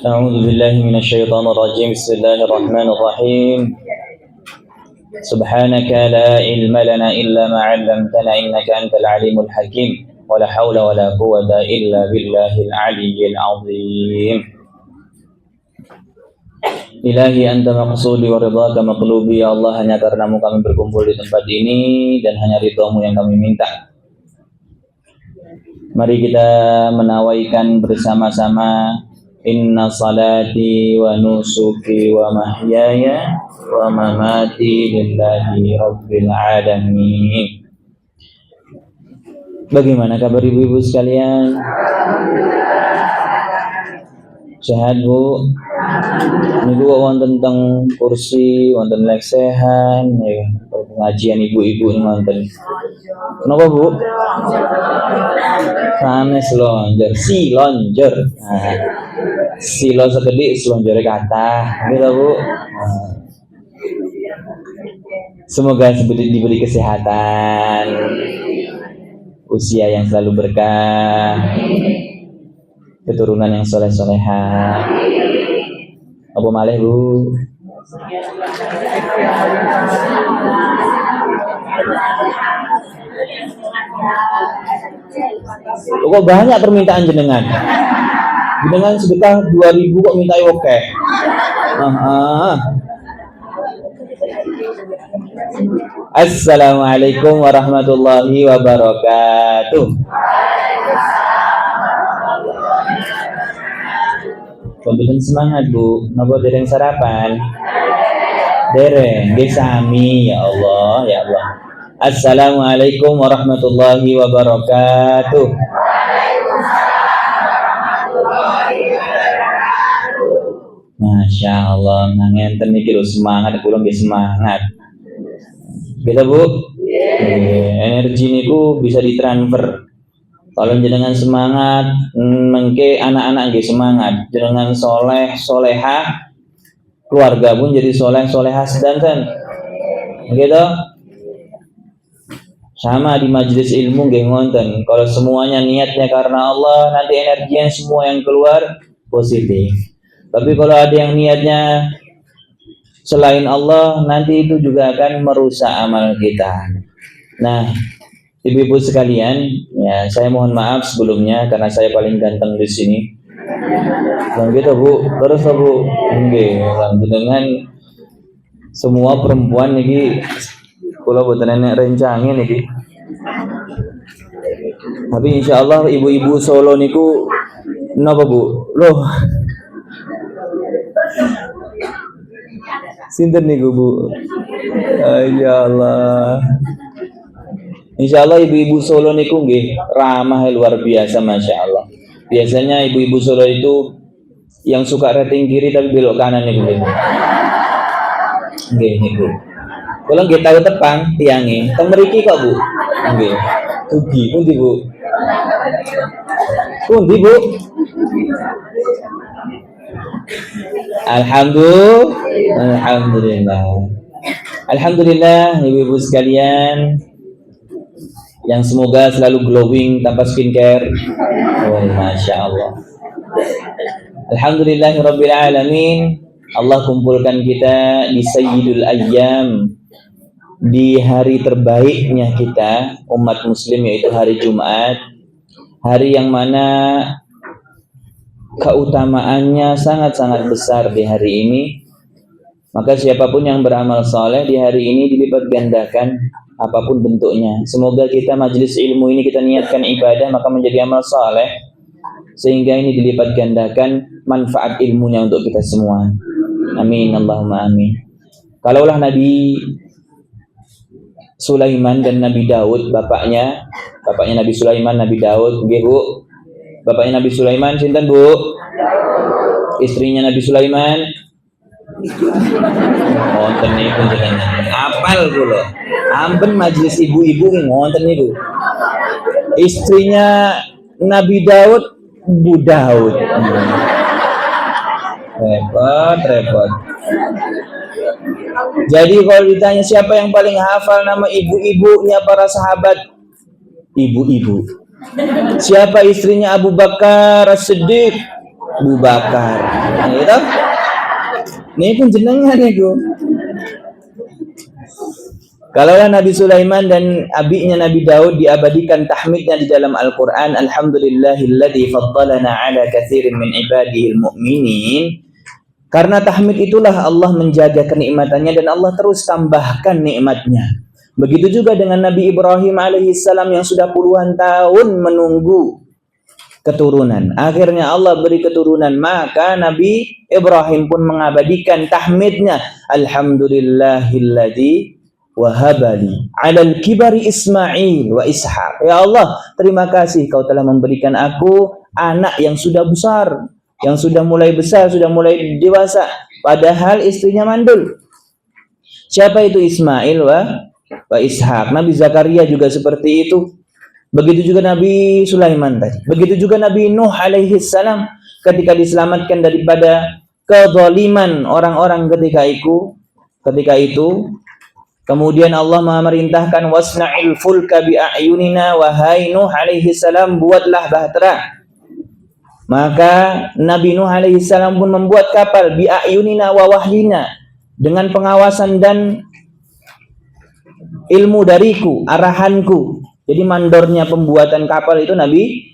أعوذ بالله من الشيطان الرجيم. بسم الله الرحمن الرحيم. سبحانك لا علم لنا إلا ما علمتنا إنك أنت العليم الحكيم ولا حول ولا قوة إلا بالله العلي العظيم. Ilahi anta maqsudi wa ridhaka maqlubi. Ya Allah, hanya karenamu kami berkumpul di tempat ini dan hanya ridhamu yang kami minta. Mari kita menawaikan bersama-sama inna salati wa nusuki wa mahyaya wa mamati lillahi rabbil alamin. Bagaimana kabar ibu-ibu sekalian? Sehat Bu? Niku wonten tentang kursi, wonten leksehan, ya, pengajian ibu-ibu ini wonten. Kenapa Bu? Sanes lonjor, si lonjor. Nah, silo sekedik, selonjore kathah. Gitu Bu. Nah. Semoga diberi kesehatan, usia yang selalu berkah, keturunan yang soleh-solehah. Apa malih Bu? Kok banyak permintaan jenengan? Jenengan sedekah 2000 kok minta oke. Assalamualaikum warahmatullahi wabarakatuh. Pembuatan semangat Bu, napa dereng sarapan? Dereng, nggih sami ya Allah, ya Allah. Assalamualaikum warahmatullahi wabarakatuh. Masya Allah, ngenten niki lho semangat, kula nggih semangat. Gitu Bu? Energi niku bisa ditransfer. Kalau jenengan semangat, mengke anak-anak nggih semangat. Jenengan soleh, solehah, keluarga pun jadi soleh, solehah sedanten. Gitu? Sama di majelis ilmu nggih ngonten. Kalau semuanya niatnya karena Allah, nanti energinya semua yang keluar positif. Tapi kalau ada yang niatnya selain Allah, nanti itu juga akan merusak amal kita. Nah, ibu-ibu sekalian, ya saya mohon maaf sebelumnya karena saya paling ganteng di sini. Dan gitu Bu, terus Bu, nggih, dengan semua perempuan niki kula boten enek rencangin niki. Tapi insyaallah ibu-ibu Solo niku napa Bu? Loh. Sinten niku Bu? Ya Allah. Insyaallah ibu-ibu Solo niku nggih ramah luar biasa, Masya Allah. Biasanya ibu-ibu Solo itu yang suka rating kiri tapi belok kanan niku. Nggih niku. Kula nggih tahu tepang tiange. Teng mriki kok Bu. Nggih. Pundi Bu? Pundi Bu? Alhamdulillah ibu-ibu sekalian yang semoga selalu glowing tanpa skincare. Oh, Masya Allah. Alhamdulillahirabbil alamin. Allah kumpulkan kita di Sayyidul Ayyam, di hari terbaiknya kita umat muslim, yaitu hari Jumat. Hari yang mana keutamaannya sangat-sangat besar di hari ini. Maka siapapun yang beramal soleh di hari ini dilipat gandakan apapun bentuknya. Semoga kita majelis ilmu ini kita niatkan ibadah maka menjadi amal soleh, sehingga ini dilipat gandakan manfaat ilmunya untuk kita semua. Amin Allahumma amin. Kalaulah Nabi Sulaiman dan Nabi Daud, bapaknya Nabi Sulaiman, Nabi Daud, nggih Bu. Bapaknya Nabi Sulaiman sinten Bu? Istrinya Nabi Sulaiman. Wonten niku jenengan. Apal kula. Ampun majelis ibu-ibu ki wonten niku. Istrinya Nabi Daud, Bu Daud. Repot. Jadi kalau ditanya siapa yang paling hafal nama ibu-ibunya para sahabat, ibu-ibu. Siapa istrinya Abu Bakar As-Siddiq? Abu Bakar. Nah, gitu. Ini pun jenengan itu. Kalaulah Nabi Sulaiman dan abinya Nabi Daud diabadikan tahmidnya di dalam Al-Quran, Alhamdulillahilladzi faddalana ala katsirin min ibadihil mu'minin. Karena tahmid itulah Allah menjaga kenikmatannya dan Allah terus tambahkan nikmatnya. Begitu juga dengan Nabi Ibrahim alaihissalam yang sudah puluhan tahun menunggu keturunan. Akhirnya Allah beri keturunan, maka Nabi Ibrahim pun mengabadikan tahmidnya, Alhamdulillahilladzi wahabali alal kibari Ismail wa Ishaq. Ya Allah, terima kasih kau telah memberikan aku anak yang sudah besar, yang sudah mulai besar, sudah mulai dewasa, padahal istrinya mandul. Siapa itu Ismail wa Ishaq? Nabi Zakaria juga seperti itu. Begitu juga Nabi Sulaiman tadi. Begitu juga Nabi Nuh alaihi salam ketika diselamatkan daripada kezaliman orang-orang ketika itu. Kemudian Allah memerintahkan wasna'il fulka bi'ayunina, wahai Nuh alaihi salam, buatlah bahtera. Maka Nabi Nuh alaihi salam pun membuat kapal bi'ayunina wa wahyina, dengan pengawasan dan ilmu dariku, arahanku. Jadi mandornya pembuatan kapal itu Nabi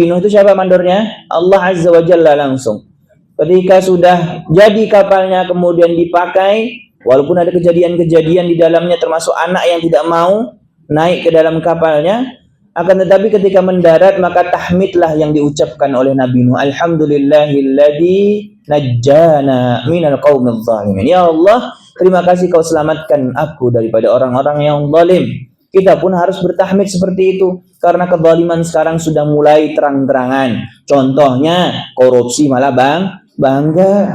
Nuh itu siapa mandornya? Allah Azza wa Jalla langsung. Ketika sudah jadi kapalnya kemudian dipakai, walaupun ada kejadian-kejadian di dalamnya termasuk anak yang tidak mau naik ke dalam kapalnya, akan tetapi ketika mendarat maka tahmidlah yang diucapkan oleh Nabi Nuh, Alhamdulillahilladzi najjana minal qaumidz zalimin. Ya Allah, terima kasih kau selamatkan aku daripada orang-orang yang zalim. Kita pun harus bertahmid seperti itu karena kezaliman sekarang sudah mulai terang-terangan. Contohnya korupsi malah bangga.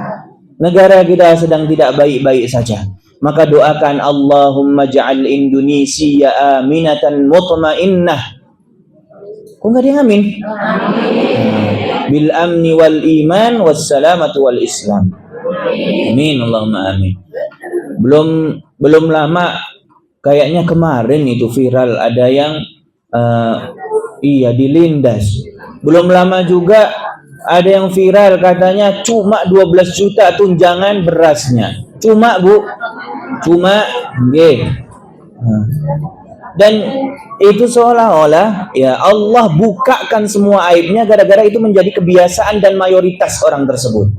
Negara kita sedang tidak baik-baik saja. Maka doakan Allahumma ja'al Indonesia aminatan mutmainnah. Kok nggak ada yang amin? Bil amni wal iman was salamatu wal islam. Amin, Allahumma amin. Belum lama, kayaknya kemarin itu viral ada yang dilindas. Belum lama juga ada yang viral katanya cuma 12 juta tunjangan berasnya. Cuma dan itu seolah-olah ya Allah bukakan semua aibnya gara-gara itu menjadi kebiasaan dan mayoritas orang tersebut.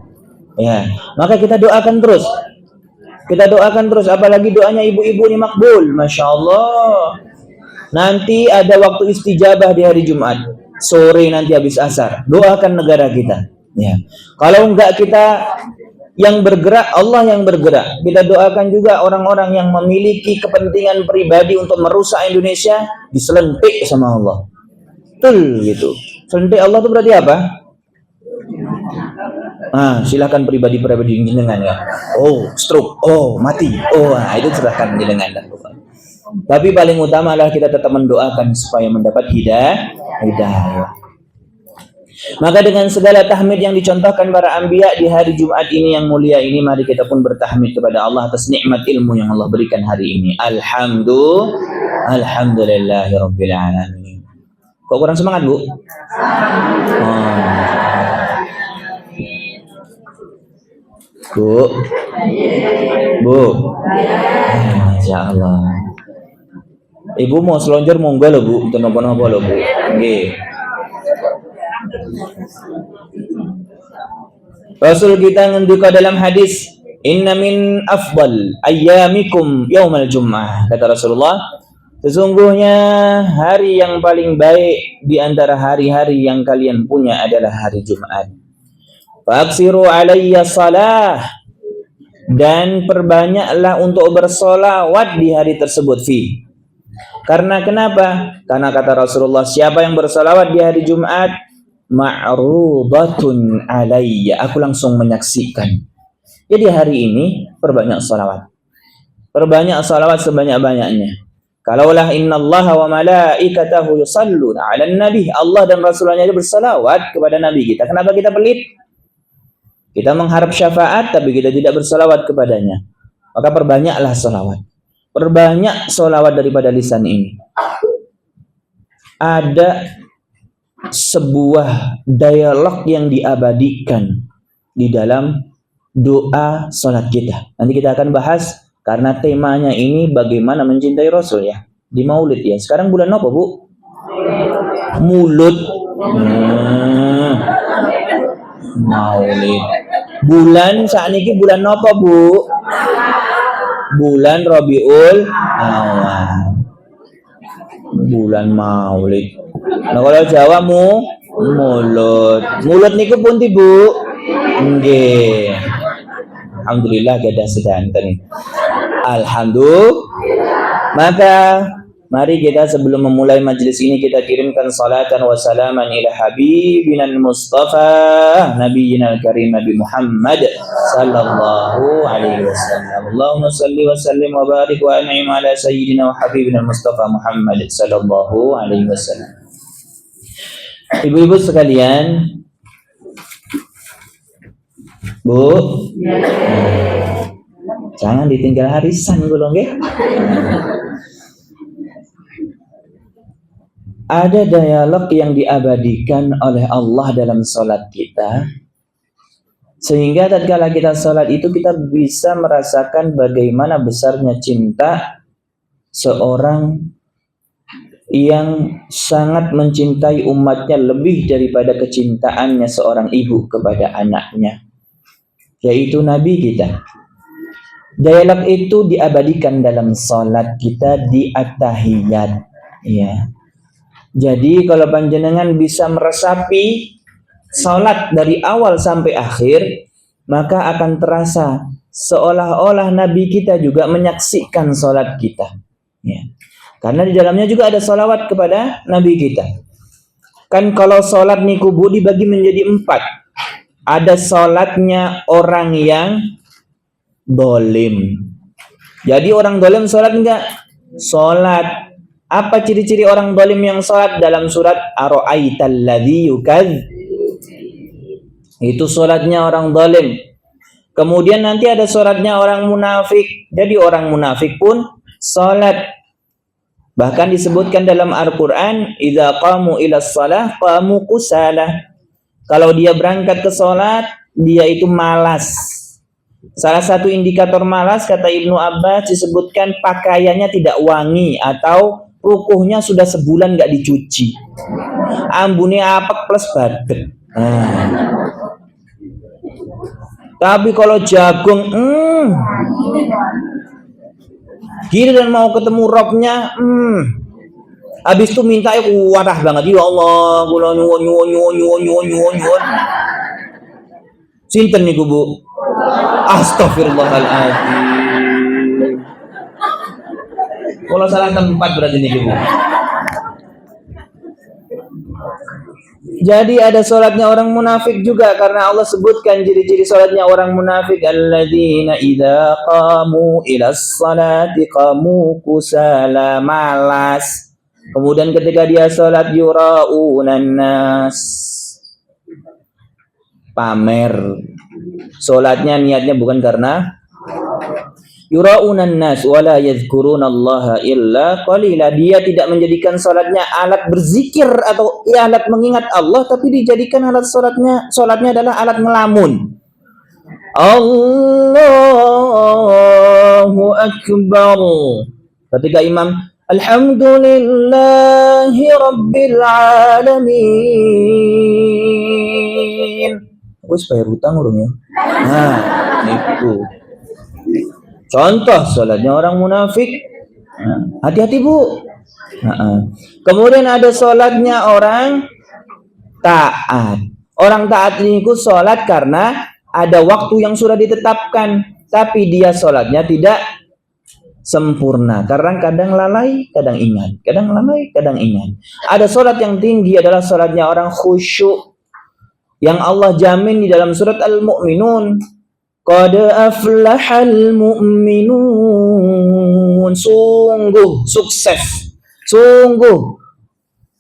Ya, maka kita doakan terus. Apalagi doanya ibu-ibu ini makbul, Masya Allah. Nanti ada waktu istijabah di hari Jumat sore nanti habis asar. Doakan negara kita. Ya. Kalau enggak kita yang bergerak, Allah yang bergerak. Kita doakan juga orang-orang yang memiliki kepentingan pribadi untuk merusak Indonesia diselentik sama Allah. Betul gitu. Selentik Allah itu berarti apa? Silakan pribadi-pribadi jenengan ya. Oh, stroke. Oh, mati. Oh, itu silakan jenengan. Tapi paling utama adalah kita tetap mendoakan supaya mendapat hidayah. Maka dengan segala tahmid yang dicontohkan para anbiya di hari Jumat ini yang mulia ini, mari kita pun bertahmid kepada Allah atas nikmat ilmu yang Allah berikan hari ini. Alhamdulillahirabbil alamin. Kok kurang semangat, Bu? Bu. Masya Allah. Ibu mau selonjor monggo lho Bu, itu napa-napa lho Bu. Nggih. Rasul kita ngendika dalam hadis, "Inna min afdal ayyamikum yaumal jum'ah." Kata Rasulullah, sesungguhnya hari yang paling baik di antara hari-hari yang kalian punya adalah hari Jumat. Fa'aksiru alayya salah, dan perbanyaklah untuk bersolawat di hari tersebut Karena kenapa? Karena kata Rasulullah, siapa yang bersolawat di hari Jumat, ma'rudatun alayya, aku langsung menyaksikan. Jadi hari ini perbanyak solawat. Perbanyak solawat sebanyak-banyaknya. Kalaulah innallaha wa malaikatahu yusalluna 'alan nabi, Allah dan Rasulnya itu bersolawat kepada Nabi kita. Kenapa kita pelit? Kita mengharap syafaat tapi kita tidak bersolawat kepadanya. Maka perbanyaklah solawat. Perbanyak solawat daripada lisan ini. ada sebuah dialog yang diabadikan di dalam doa salat kita. Nanti kita akan bahas karena temanya ini bagaimana mencintai Rasul ya. Di Maulid ya. Sekarang bulan apa, Bu? Mulut. Maulid. Bulan saat ini bulan apa, Bu? Bulan Rabiul Awal. Bulan Maulid. Nah kalau Jawa mulut. Mulut niku pundi, Bu? Nggih. Alhamdulillah gadah sedanten. Alhamdulillah. Maka mari kita sebelum memulai majelis ini kita kirimkan salatan wa salaman ila habibina al-mustafa nabiyina al-karim Nabi Muhammad sallallahu alaihi wasallam. Allahumma salli wa sallim wa barik wa an'im ala sayyidina wa habibina al-mustafa Muhammad sallallahu alaihi wasallam. Ibu-ibu sekalian, Bu, jangan ditinggal harisan kula nggih. Ada dialog yang diabadikan oleh Allah dalam salat kita, sehingga tatkala kita salat itu kita bisa merasakan bagaimana besarnya cinta seorang yang sangat mencintai umatnya lebih daripada kecintaannya seorang ibu kepada anaknya, yaitu Nabi kita. Dialog itu diabadikan dalam salat kita di at-tahiyat ya. Jadi kalau panjenengan bisa meresapi salat dari awal sampai akhir, maka akan terasa seolah-olah Nabi kita juga menyaksikan salat kita ya. Karena di dalamnya juga ada salawat kepada Nabi kita. Kan kalau salat niku Bu dibagi menjadi 4. Ada salatnya orang yang dolim. Jadi orang dolim salat enggak? Salat. Apa ciri-ciri orang dolim yang salat? Dalam surat Ara'aital ladzi yukadz. Itu salatnya orang dolim. Kemudian nanti ada salatnya orang munafik. Jadi orang munafik pun salat. Bahkan disebutkan dalam Al-Quran, idza qamu ilas shalah qamu kusalah. Kalau dia berangkat ke salat, dia itu malas. Salah satu indikator malas kata Ibnu Abbas disebutkan pakaiannya tidak wangi atau rukuhnya sudah sebulan nggak dicuci. Ambune apek plus badek. Tapi kalau jagung, giliran mau ketemu Robnya, habis itu minta wadah banget, ya Allah, kula nyuwun. Sinten niku, Bu? Astagfirullahaladzim. Kalau salah tempat berarti niku, Bu. Jadi ada salatnya orang munafik juga karena Allah sebutkan ciri-ciri salatnya orang munafik, alladzina idza qamu ilas salati qamu kusala, malas. Kemudian ketika dia salat yuraunan nas, pamer. Salatnya niatnya bukan karena yuraunan nas wala yadhkurunallaha illa qalila. Dia tidak menjadikan salatnya alat berzikir atau alat mengingat Allah, tapi dijadikan alat salatnya adalah alat ngelamun. Allahu akbar. Ketika imam alhamdulillahi rabbil alamin. Wis bayar hutang urung ya? Nah, itu. Contoh salatnya orang munafik. Hati-hati, Bu. Kemudian ada salatnya orang taat. Orang taat ini salat karena ada waktu yang sudah ditetapkan, tapi dia salatnya tidak sempurna. Karena kadang lalai, kadang ingat. Kadang lalai, kadang ingat. Ada salat yang tinggi adalah salatnya orang khusyuk, yang Allah jamin di dalam surat Al-Mu'minun. Qad aflahal mu'minun. Sungguh sukses, sungguh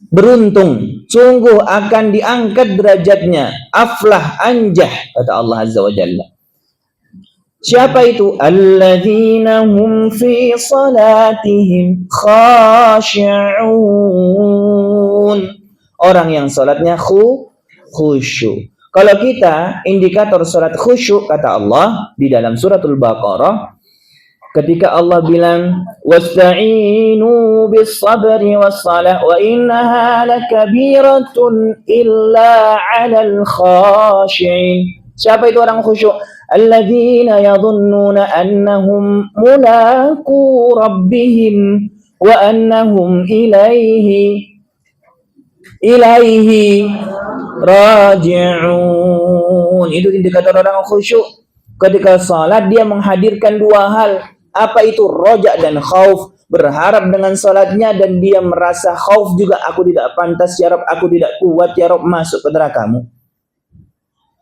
beruntung, sungguh akan diangkat derajatnya. Aflah, anjah, kata Allah Azza wa Jalla. Siapa itu? Alladzina hum fi salatihim khashi'un. Orang yang salatnya khusyuk. Kalau kita indikator salat khusyuk kata Allah di dalam suratul Baqarah ketika Allah bilang wasta'inu bis sabri was salah wa innaha lakabiratun illa 'alal khashi'in. Siapa itu orang khusyuk? Alladzina yadhunnuna annahum mulaqu rabbihim wa annahum ilaihi raji'un. Itu indikator orang khusyuk. Ketika salat dia menghadirkan dua hal. Apa itu? Roja dan khauf. Berharap dengan salatnya dan dia merasa khauf juga. Aku tidak pantas ya Rabb, aku tidak kuat ya Rabb masuk ke neraka-Mu.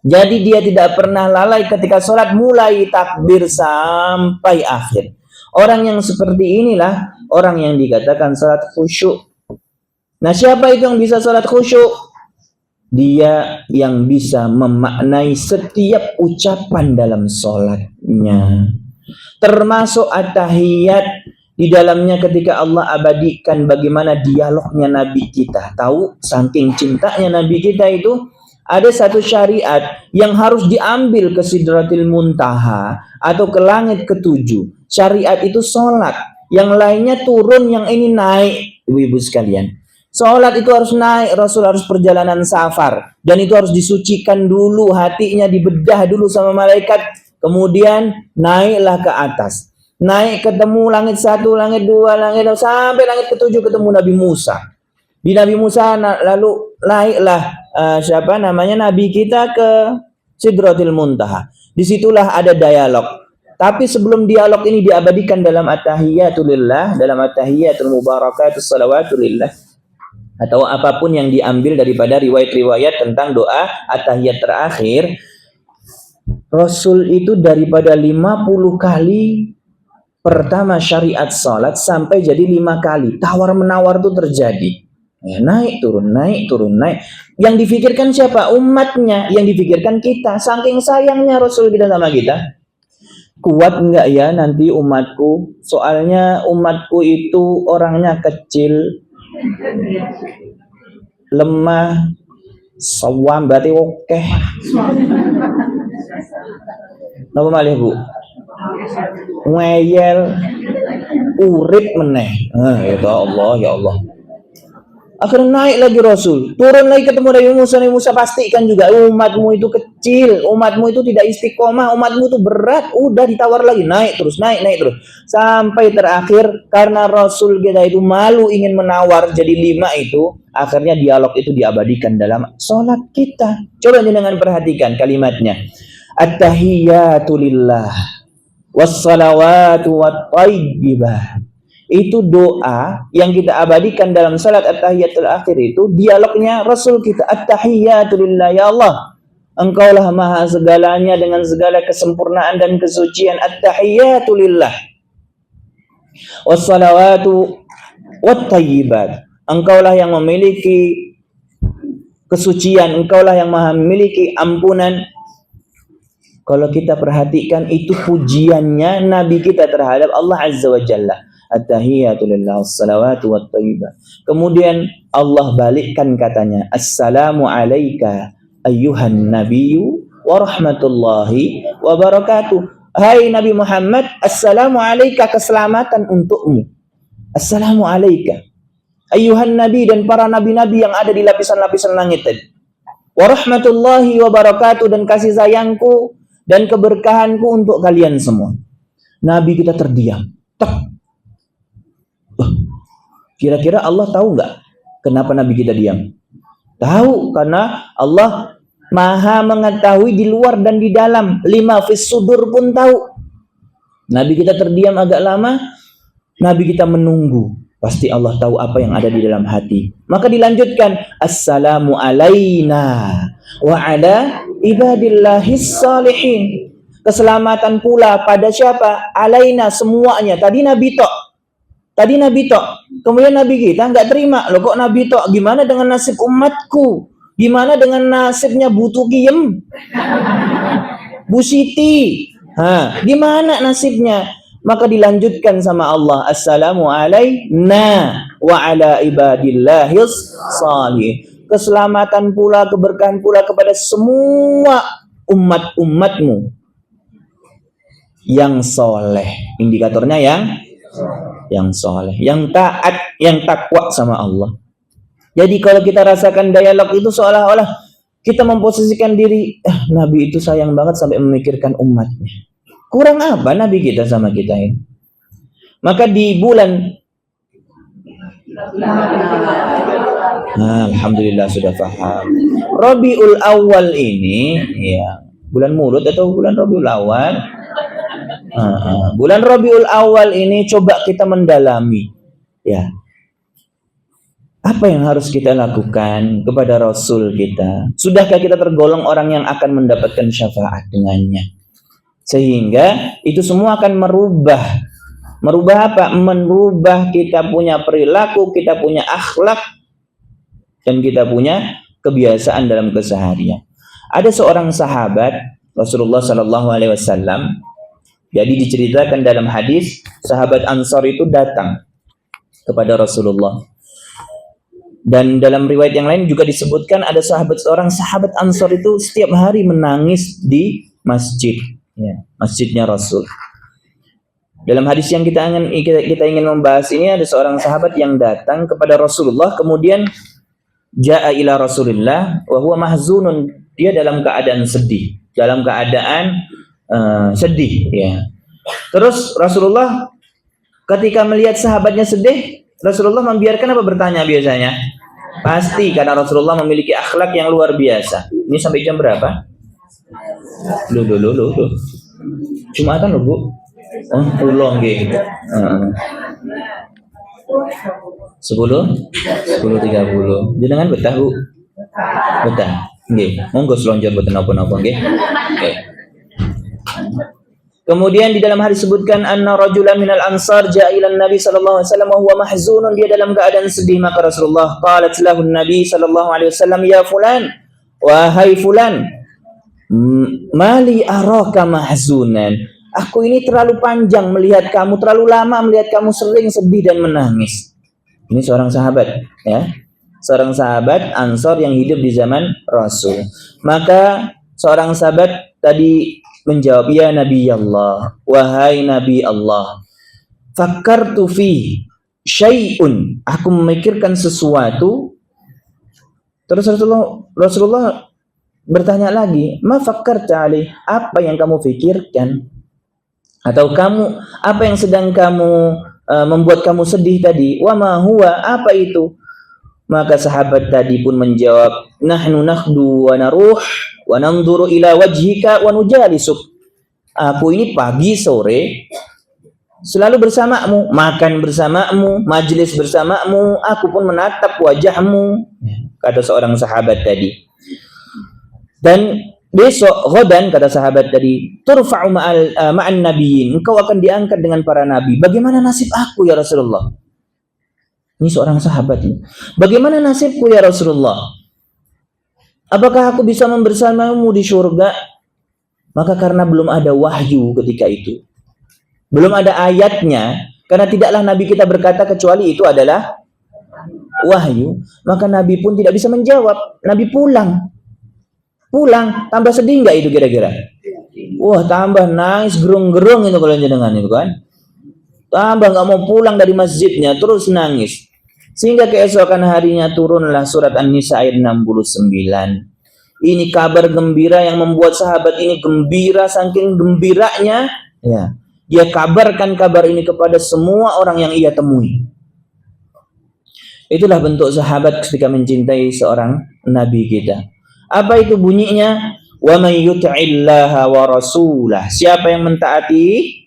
Jadi dia tidak pernah lalai ketika salat mulai takbir sampai akhir. Orang yang seperti inilah orang yang dikatakan salat khusyuk. Nah, siapa itu yang bisa salat khusyuk? Dia yang bisa memaknai setiap ucapan dalam salatnya. Termasuk at-tahiyat di dalamnya ketika Allah abadikan bagaimana dialognya Nabi kita. Tahu saking cintanya Nabi kita itu ada satu syariat yang harus diambil ke Sidratil Muntaha atau ke langit ketujuh. Syariat itu sholat. Yang lainnya turun, yang ini naik. Ibu-ibu sekalian. Sholat itu harus naik. Rasul harus perjalanan safar. Dan itu harus disucikan dulu. Hatinya dibedah dulu sama malaikat. Kemudian naiklah ke atas. Naik ketemu langit satu, langit dua, langit dua, sampai langit ketujuh ketemu Nabi Musa. Di Nabi Musa lalu naiklah Nabi kita ke Sidratil Muntaha. Disitulah ada dialog. Tapi sebelum dialog ini diabadikan dalam at-tahiyatulillah, dalam at-tahiyatul mubarakatus salawatulillah, atau apapun yang diambil daripada riwayat-riwayat tentang doa at-tahiyat terakhir, Rasul itu daripada 50 kali pertama syariat salat sampai jadi 5 kali. Tawar-menawar itu terjadi. Ya, naik turun, naik turun, naik. Yang difikirkan siapa? Umatnya. Yang difikirkan kita. Saking sayangnya Rasul kita sama kita. Kuat enggak ya nanti umatku? Soalnya umatku itu orangnya kecil, lemah, sawam berarti oke. Napa malih Bu? Ngeyel, urip meneh. Ya Allah, ya Allah. Akhirnya naik lagi Rasul, turun lagi ketemu Nabi Musa. Nabi Musa pastikan juga umatmu itu kecil, umatmu itu tidak istiqomah, umatmu itu berat. Udah ditawar lagi, naik terus, naik terus, sampai terakhir karena Rasul kita itu malu ingin menawar jadi 5 itu, akhirnya dialog itu diabadikan dalam sholat kita. Coba jangan perhatikan kalimatnya. At-tahiyatu lillah wassalawatu watthayyibah. Itu doa yang kita abadikan dalam salat at-tahiyatul akhir itu dialognya Rasul kita. At-tahiyatu lillah, ya Allah, Engkaulah maha segalanya dengan segala kesempurnaan dan kesucian. At-tahiyatu lillah wassalawatu wattayyibat. Engkaulah yang memiliki kesucian, Engkaulah yang maha memiliki ampunan. Kalau kita perhatikan itu pujiannya Nabi kita terhadap Allah Azza wa Jalla. At-tahiyatu lillah wassalawatu watthayyibah. Kemudian Allah balikkan katanya, Assalamu alayka ayyuhan nabiyyu wa rahmatullahi wa barakatuh. Hai Nabi Muhammad, Assalamu alayka, keselamatan untukmu. Assalamu alayka ayyuhan nabi, dan para nabi-nabi yang ada di lapisan-lapisan langit tadi. Wa rahmatullahi wa barakatuh, dan kasih sayangku dan keberkahanku untuk kalian semua. Nabi kita terdiam. Kira-kira Allah tahu nggak kenapa Nabi kita diam? Tahu, karena Allah maha mengetahui di luar dan di dalam. 5 fis sudur pun tahu. Nabi kita terdiam agak lama. Nabi kita menunggu. Pasti Allah tahu apa yang ada di dalam hati. Maka dilanjutkan, Assalamu alayna wa ala ibadillahis salihin. Keselamatan pula pada siapa? Alaina, semuanya. Tadi Nabi tok. Kemudian Nabi kita nggak terima. Loh kok Nabi tok? Gimana dengan nasib umatku? Gimana dengan nasibnya Bu Tukiem? Bu Siti? Gimana nasibnya? Maka dilanjutkan sama Allah, Assalamu alayna wa ala ibadillahis salih. keselamatan pula, keberkahan pula kepada semua umat-umatmu yang soleh. Indikatornya yang soleh, yang taat, yang takwa sama Allah. Jadi kalau kita rasakan dialog itu seolah-olah kita memposisikan diri, Nabi itu sayang banget sampai memikirkan umatnya. Kurang apa Nabi kita sama kita ini? Maka di bulan alhamdulillah sudah paham. Rabiul Awal ini, ya, bulan Mulud atau bulan Rabiul Awal? Bulan Rabiul Awal ini coba kita mendalami, ya. Apa yang harus kita lakukan kepada Rasul kita? Sudahkah kita tergolong orang yang akan mendapatkan syafaat dengannya? Sehingga itu semua akan merubah apa? Merubah kita punya perilaku, kita punya akhlak, dan kita punya kebiasaan dalam keseharian. Ada seorang sahabat Rasulullah Sallallahu Alaihi Wasallam. Jadi diceritakan dalam hadis, sahabat Ansar itu datang kepada Rasulullah. Dan dalam riwayat yang lain juga disebutkan ada seorang sahabat Ansar itu setiap hari menangis di masjid, ya, masjidnya Rasul. Dalam hadis yang kita ingin membahas ini, ada seorang sahabat yang datang kepada Rasulullah, kemudian ja'a ila Rasulillah wa huwa mahzunun, dia dalam keadaan sedih, dalam keadaan sedih, ya. Terus Rasulullah ketika melihat sahabatnya sedih, Rasulullah membiarkan apa bertanya biasanya? Pasti, karena Rasulullah memiliki akhlak yang luar biasa. Ini sampai jam berapa? Loh. Jumatan loh, Bu. Oh, ulang gitu. 10:30. Jenengan betah, Bu? Betah. Nggih. Monggo slonjor boten napa-napa nggih. Oke. Kemudian di dalam hadis disebutkan anna rajulan minal ansar ja'a ila Nabi sallallahu alaihi wasallam wa huwa mahzunun, dia dalam keadaan sedih. Maka Rasulullah qalat lahu Nabi sallallahu alaihi wasallam, ya fulan, wahai fulan, mali araka mahzunan, aku ini terlalu panjang melihat kamu, terlalu lama melihat kamu sering sedih dan menangis. Ini seorang sahabat, ya, seorang sahabat Ansar yang hidup di zaman Rasul. Maka seorang sahabat tadi menjawab, ya Nabi Allah, wahai Nabi Allah, fakkartu fi syai'un, aku memikirkan sesuatu. Terus Rasulullah bertanya lagi, ma fakkarta alaih, apa yang kamu pikirkan? Atau apa yang sedang kamu membuat kamu sedih tadi? Wa ma huwa, apa itu? Maka sahabat tadi pun menjawab, nahnu nakhdu wa naruh wa nanzuru ila wajhika wa nujalisuk. Aku ini pagi sore selalu bersamamu, makan bersamamu, majlis bersamamu, aku pun menatap wajahmu, kata seorang sahabat tadi. Dan besok ghadan, kata sahabat tadi, turfa'u ma'an nabiyyin, engkau akan diangkat dengan para nabi. Bagaimana nasib aku ya Rasulullah? Ini seorang sahabat ini. Bagaimana nasibku ya Rasulullah? Apakah aku bisa membersamamu di surga? Maka karena belum ada wahyu ketika itu, belum ada ayatnya, karena tidaklah Nabi kita berkata kecuali itu adalah wahyu, maka Nabi pun tidak bisa menjawab. Nabi pulang, tambah sedih nggak itu kira-kira? Wah, tambah nangis gerung-gerung itu kalau jenengan itu kan. Tambah nggak mau pulang dari masjidnya, terus nangis. Sehingga keesokan harinya turunlah surat An-Nisa ayat 69. Ini kabar gembira yang membuat sahabat ini gembira, saking gembiranya, ya, dia kabarkan kabar ini kepada semua orang yang ia temui. Itulah bentuk sahabat ketika mencintai seorang nabi kita. Apa itu bunyinya? Wa may yuti'illaha wa rasulah. Siapa yang mentaati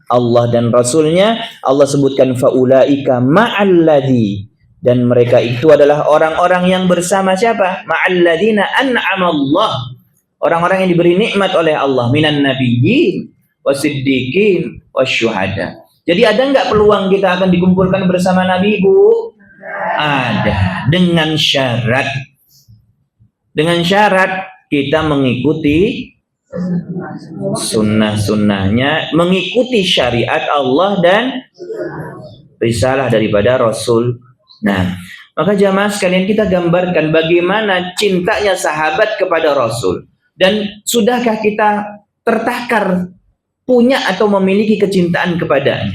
Allah dan Rasulnya, Allah sebutkan faulaika ma'alladzi, dan mereka itu adalah orang-orang yang bersama siapa? Ma'alladzina an'ama Allah, orang-orang yang diberi nikmat oleh Allah, minan nabiyyin wasiddiqin wasyuhada. Jadi ada nggak peluang kita akan dikumpulkan bersama Nabi, Bu? Ada, dengan syarat kita mengikuti sunnah-sunnahnya, mengikuti syariat Allah dan risalah daripada Rasul. Nah, Maka jamaah sekalian, kita gambarkan bagaimana cintanya sahabat kepada Rasul. Dan sudahkah kita tertakar punya atau memiliki kecintaan kepadanya?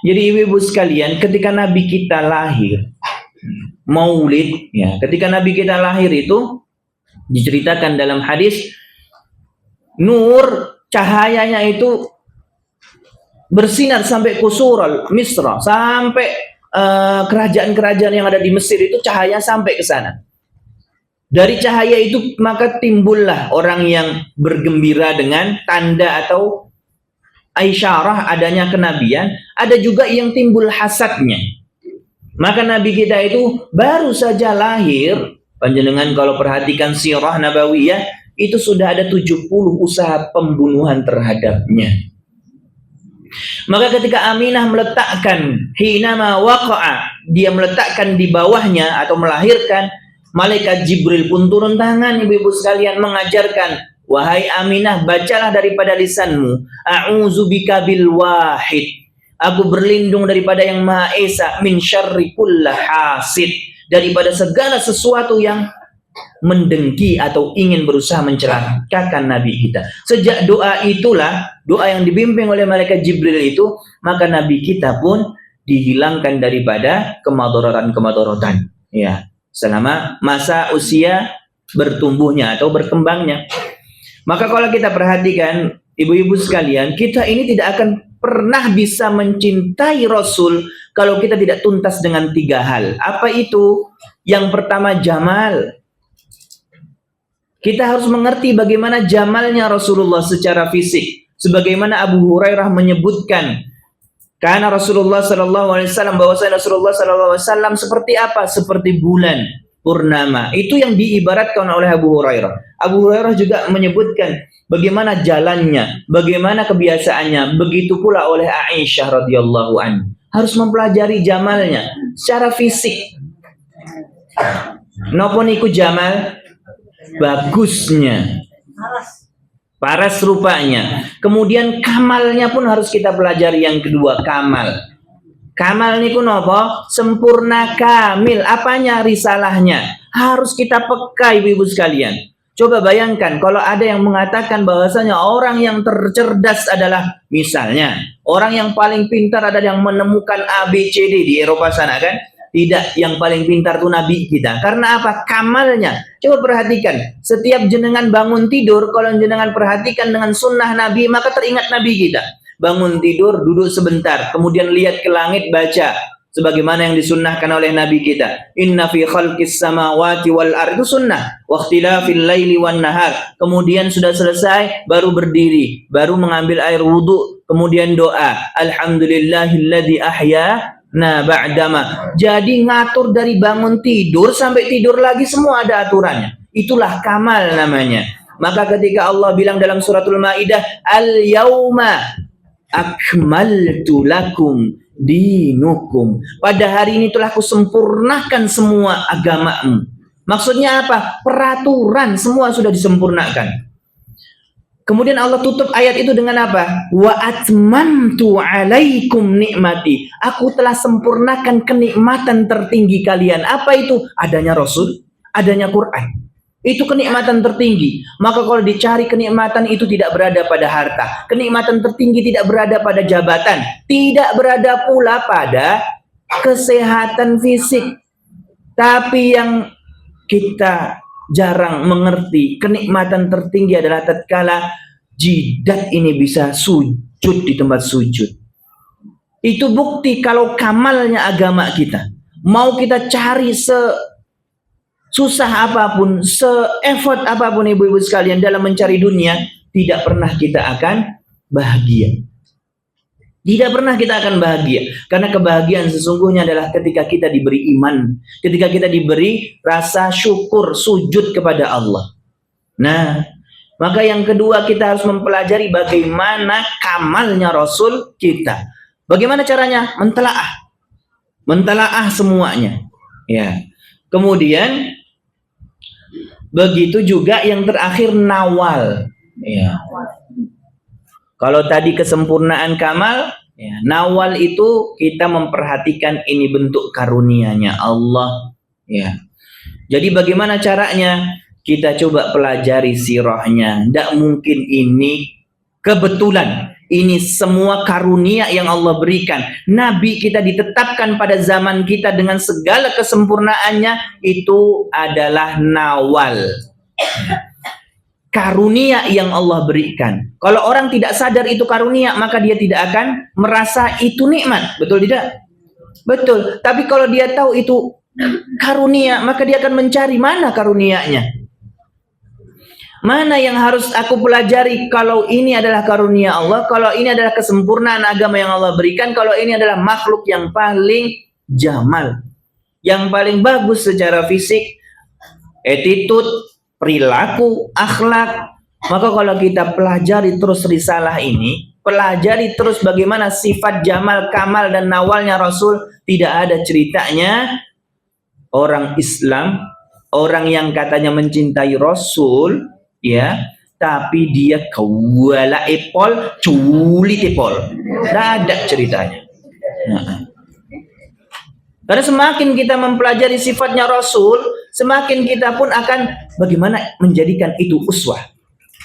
Jadi ibu-ibu sekalian, ketika Nabi kita lahir, Maulid, ya, ketika Nabi kita lahir itu diceritakan dalam hadis, nur cahayanya itu bersinar sampai kusurul Misra, sampai kerajaan-kerajaan yang ada di Mesir itu cahaya sampai ke sana. Dari cahaya itu maka timbullah orang yang bergembira dengan tanda atau isyarah adanya kenabian. Ada juga yang timbul hasadnya. Maka Nabi kita itu baru saja lahir, panjenengan kalau perhatikan sirah nabawiyah, itu sudah ada 70 usaha pembunuhan terhadapnya. Maka ketika Aminah meletakkan, hinama waqa'a, dia meletakkan di bawahnya atau melahirkan, malaikat Jibril pun turun tangan, ibu-ibu sekalian, mengajarkan, wahai Aminah, bacalah daripada lisanmu, a'udzubika bil wahid, aku berlindung daripada yang Maha Esa, min syarri kulli hasid, daripada segala sesuatu yang mendengki atau ingin berusaha mencelakakan Nabi kita. Sejak doa itulah, doa yang dibimbing oleh malaikat Jibril itu, maka Nabi kita pun dihilangkan daripada kemadharatan-kemadharatan, ya, selama masa usia bertumbuhnya atau berkembangnya. Maka kalau kita perhatikan ibu-ibu sekalian, kita ini tidak akan pernah bisa mencintai Rasul kalau kita tidak tuntas dengan 3 hal. Apa itu? Yang pertama, jamal. Kita harus mengerti bagaimana jamalnya Rasulullah secara fisik. Sebagaimana Abu Hurairah menyebutkan, karena Rasulullah sallallahu alaihi wasallam, bahwasanya Rasulullah sallallahu alaihi wasallam seperti apa? Seperti bulan purnama. Itu yang diibaratkan oleh Abu Hurairah. Abu Hurairah juga menyebutkan bagaimana jalannya, bagaimana kebiasaannya. Begitu pula oleh Aisyah radhiyallahu anha. Harus mempelajari jamalnya secara fisik. Napa niku jamal? Bagusnya, paras rupanya. Kemudian kamalnya pun harus kita pelajari. Yang kedua, kamal. Kamal niku napa? Sempurna, kamil. Apanya? Risalahnya. Harus kita peka, ibu-ibu sekalian. Coba bayangkan kalau ada yang mengatakan bahwasanya orang yang tercerdas adalah, misalnya, orang yang paling pintar adalah yang menemukan ABCD di Eropa sana, kan? Tidak, yang paling pintar itu Nabi kita. Karena apa? Kamalnya. Coba perhatikan, setiap jenengan bangun tidur, kalau jenengan perhatikan dengan sunnah Nabi, maka teringat Nabi kita. Bangun tidur, duduk sebentar, kemudian lihat ke langit, baca sebagaimana yang disunnahkan oleh Nabi kita. Inna fi khalqis samawati wal ardi, itu sunnah. Wa ikhtilafil laili wan nahar. Kemudian sudah selesai, baru berdiri, baru mengambil air wudu, kemudian doa, alhamdulillahilladzi ahya ba'dama. Jadi ngatur dari bangun tidur sampai tidur lagi, semua ada aturannya. Itulah kamal namanya. Maka ketika Allah bilang dalam suratul Maidah, al-yauma akmaltu lakum dinukum, pada hari ini telah kusempurnakan semua agamamu. Maksudnya apa? Peraturan semua sudah disempurnakan. Kemudian Allah tutup ayat itu dengan apa? Wa atmamtu alaikum nikmati. Aku telah sempurnakan kenikmatan tertinggi kalian. Apa itu? Adanya Rasul, adanya Quran. Itu kenikmatan tertinggi. Maka kalau dicari kenikmatan itu tidak berada pada harta. Kenikmatan tertinggi tidak berada pada jabatan. Tidak berada pula pada kesehatan fisik. Tapi yang kita jarang mengerti, kenikmatan tertinggi adalah tatkala jidat ini bisa sujud di tempat sujud. Itu bukti kalau kamalnya agama kita. Mau kita cari susah apapun, se-effort apapun ibu-ibu sekalian dalam mencari dunia, tidak pernah kita akan bahagia. Tidak pernah kita akan bahagia. Karena kebahagiaan sesungguhnya adalah ketika kita diberi iman. Ketika kita diberi rasa syukur, sujud kepada Allah. Nah, maka yang kedua kita harus mempelajari bagaimana kamalnya Rasul kita. Bagaimana caranya? Mentelaah. Mentelaah semuanya. Ya. Kemudian begitu juga yang terakhir, nawal. Ya. Kalau tadi kesempurnaan kamal, Ya, nawal itu kita memperhatikan ini bentuk karunia-Nya Allah. Ya. Jadi bagaimana caranya? Kita coba pelajari sirahnya. Tidak mungkin ini kebetulan. Ini semua karunia yang Allah berikan. Nabi kita ditetapkan pada zaman kita dengan segala kesempurnaannya. Itu adalah nawal. Karunia yang Allah berikan. Kalau orang tidak sadar itu karunia, maka dia tidak akan merasa itu nikmat. Betul tidak? Betul. Tapi kalau dia tahu itu karunia, maka dia akan mencari mana karunianya. Mana yang harus aku pelajari? Kalau ini adalah karunia Allah, kalau ini adalah kesempurnaan agama yang Allah berikan, kalau ini adalah makhluk yang paling jamal, yang paling bagus secara fisik, attitude, perilaku, akhlak. Maka kalau kita pelajari terus risalah ini, pelajari terus bagaimana sifat jamal, kamal, dan nawalnya Rasul, tidak ada ceritanya orang Islam, orang yang katanya mencintai Rasul, ya, tapi dia kawala epol, culit epol. Tidak ada ceritanya. Karena semakin kita mempelajari sifatnya Rasul, semakin kita pun akan bagaimana menjadikan itu uswah.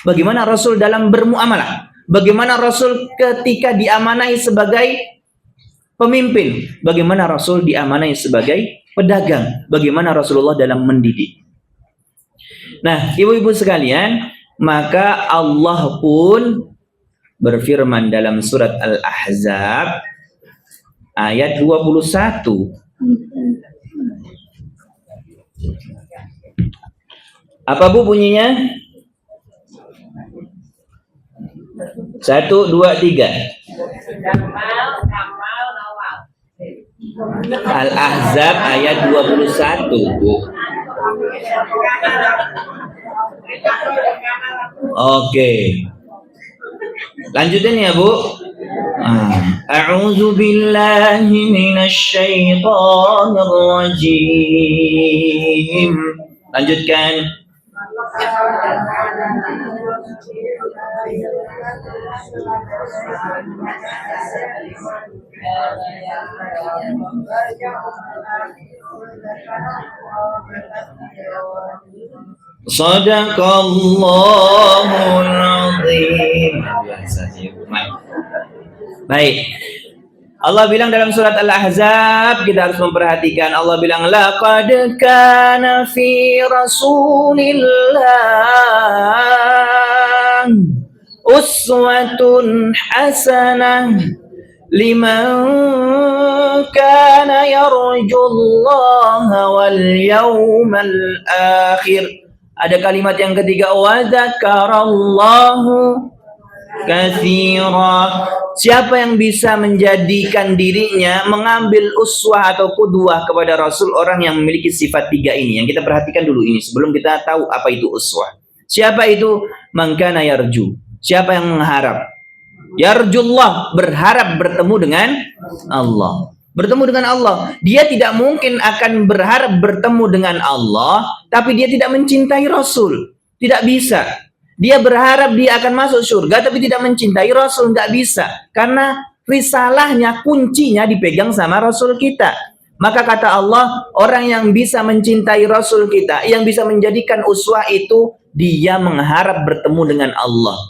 Bagaimana Rasul dalam bermuamalah. Bagaimana Rasul ketika diamanai sebagai pemimpin. Bagaimana Rasul diamanai sebagai pedagang. Bagaimana Rasulullah dalam mendidik. Nah, ibu-ibu sekalian, maka Allah pun berfirman dalam surat Al-Ahzab ayat 21. Apa Bu bunyinya? 1, 2, 3. Al-Ahzab ayat 21, Bu. Oke. Lanjutin ya, Bu. A'udzu billahi minasy syaithanir rajim. Lanjutkan. Shadaqallahul azim. Baik. Allah bilang dalam surat Al-Ahzab, kita harus memperhatikan. Allah bilang, laqad kana fi Rasulillah uswatun hasanah liman kana yarjullaha wal yawmal akhir. Ada kalimat yang ketiga, wa dzakarallahu katsira. Siapa yang bisa menjadikan dirinya mengambil uswah atau qudwah kepada Rasul, orang yang memiliki sifat tiga ini. Yang kita perhatikan dulu ini sebelum kita tahu apa itu uswah. Siapa itu? Man kana yarju. Siapa yang mengharap? Yarjullah, berharap bertemu dengan Allah. Bertemu dengan Allah. Dia tidak mungkin akan berharap bertemu dengan Allah, tapi dia tidak mencintai Rasul. Tidak bisa. Dia berharap dia akan masuk surga, tapi tidak mencintai Rasul. Tidak bisa. Karena risalahnya, kuncinya dipegang sama Rasul kita. Maka kata Allah, orang yang bisa mencintai Rasul kita, yang bisa menjadikan uswah itu, dia mengharap bertemu dengan Allah.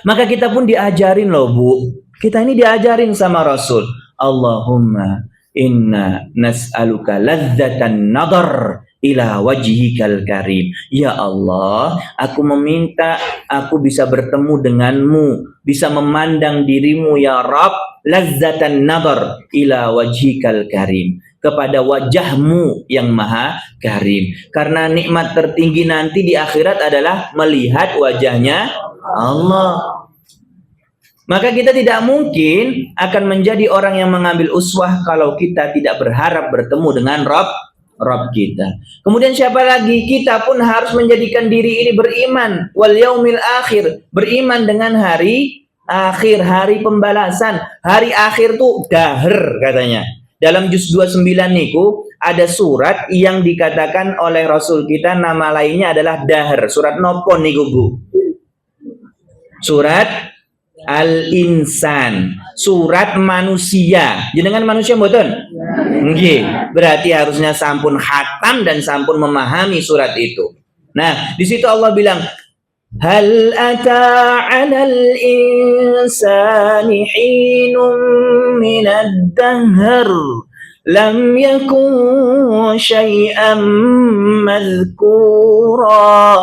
Maka kita pun diajarin loh, Bu. Kita ini diajarin sama Rasul. Allahumma inna nas'aluka ladzatan nadar ila wajhikal karim. Ya Allah, aku meminta aku bisa bertemu denganmu, bisa memandang dirimu ya Rabb, ladzatan nadar ila wajhikal karim, kepada wajahmu yang maha karim. Karena nikmat tertinggi nanti di akhirat adalah melihat wajahnya Allah. Maka kita tidak mungkin akan menjadi orang yang mengambil uswah kalau kita tidak berharap bertemu dengan Rabb kita. Kemudian siapa lagi? Kita pun harus menjadikan diri ini beriman wal yaumil akhir, beriman dengan hari akhir, hari pembalasan. Hari akhir tuh dahr katanya. Dalam juz 29 niku ada surat yang dikatakan oleh Rasul kita nama lainnya adalah dahr. Surat nopo niku, Bu? Surat Al-Insan, surat manusia. Jenengan manusia mboten? Nggih, berarti harusnya sampun khatam dan sampun memahami surat itu. Nah, di situ Allah bilang, hal ata 'alal insani hinum minad dahr lam yakun syai'an madhkura.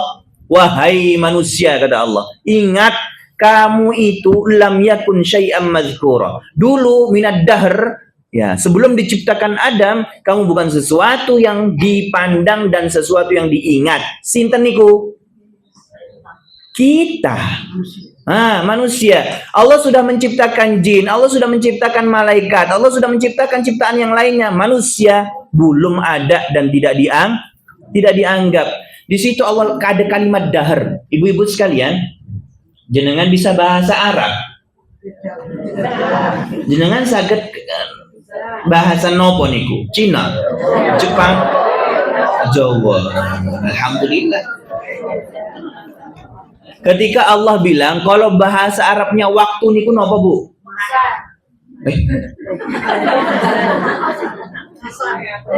Wahai manusia, kata Allah, ingat kamu itu lam yakun syai'an madhkura. Dulu minad dahr, ya, sebelum diciptakan Adam, kamu bukan sesuatu yang dipandang dan sesuatu yang diingat. Sinten niku? Kita. Manusia. Allah sudah menciptakan jin, Allah sudah menciptakan malaikat, Allah sudah menciptakan ciptaan yang lainnya. Manusia belum ada dan tidak dianggap. Di situ Allah ada kalimat dahar. Ibu-ibu sekalian, jenengan bisa bahasa Arab. Jenengan saged bahasa nopo niku? Cina, Jepang, Jawa. Alhamdulillah. Ketika Allah bilang kalau bahasa Arabnya waktu niku napa, Bu?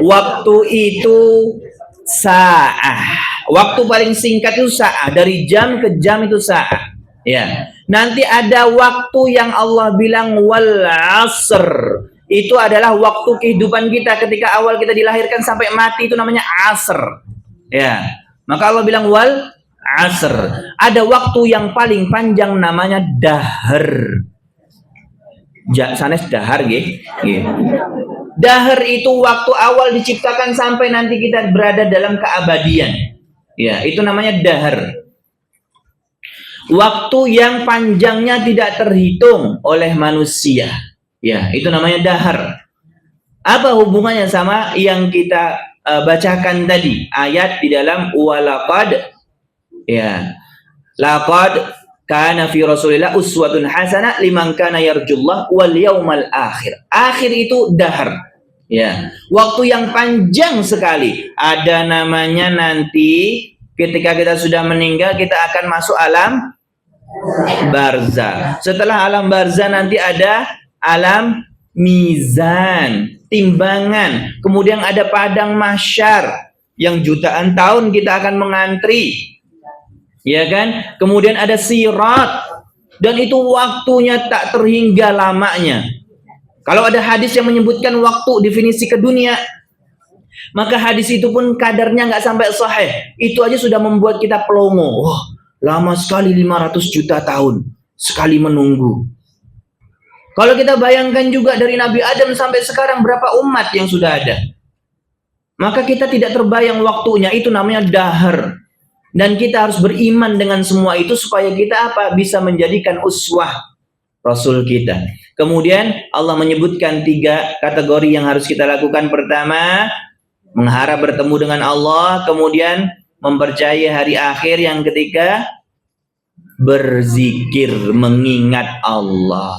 Waktu itu sa'ah. Waktu paling singkat itu sa'ah, dari jam ke jam itu sa'ah. Ya. Nanti ada waktu yang Allah bilang wal asr. Itu adalah waktu kehidupan kita ketika awal kita dilahirkan sampai mati, itu namanya asr. Ya. Maka Allah bilang wal asr. Ada waktu yang paling panjang namanya dahar. Sanes dahar nggih. Dahar itu waktu awal diciptakan sampai nanti kita berada dalam keabadian. Ya, itu namanya dahar. Waktu yang panjangnya tidak terhitung oleh manusia. Ya, itu namanya dahar. Apa hubungannya sama yang kita bacakan tadi? Ayat di dalam walaqad, ya, laqad kana fi Rasulillah uswatun hasanah liman kana yarjullah wal yaumal akhir. Akhir itu dahar. Ya, waktu yang panjang sekali. Ada namanya nanti ketika kita sudah meninggal kita akan masuk alam barzah. Setelah alam barzah nanti ada alam mizan, timbangan. Kemudian ada padang mahsyar yang jutaan tahun kita akan mengantri. Ya kan? Kemudian ada sirat, dan itu waktunya tak terhingga lamanya. Kalau ada hadis yang menyebutkan waktu definisi ke dunia, maka hadis itu pun kadarnya nggak sampai sahih. Itu aja sudah membuat kita pelongo. Wah, lama sekali 500 juta tahun sekali menunggu. Kalau kita bayangkan juga dari Nabi Adam sampai sekarang berapa umat yang sudah ada, maka kita tidak terbayang waktunya. Itu namanya dahar. Dan kita harus beriman dengan semua itu supaya kita bisa menjadikan uswah Rasul kita. Kemudian Allah menyebutkan 3 kategori yang harus kita lakukan. Pertama, mengharap bertemu dengan Allah. Kemudian mempercayai hari akhir. Yang ketiga, berzikir, mengingat Allah.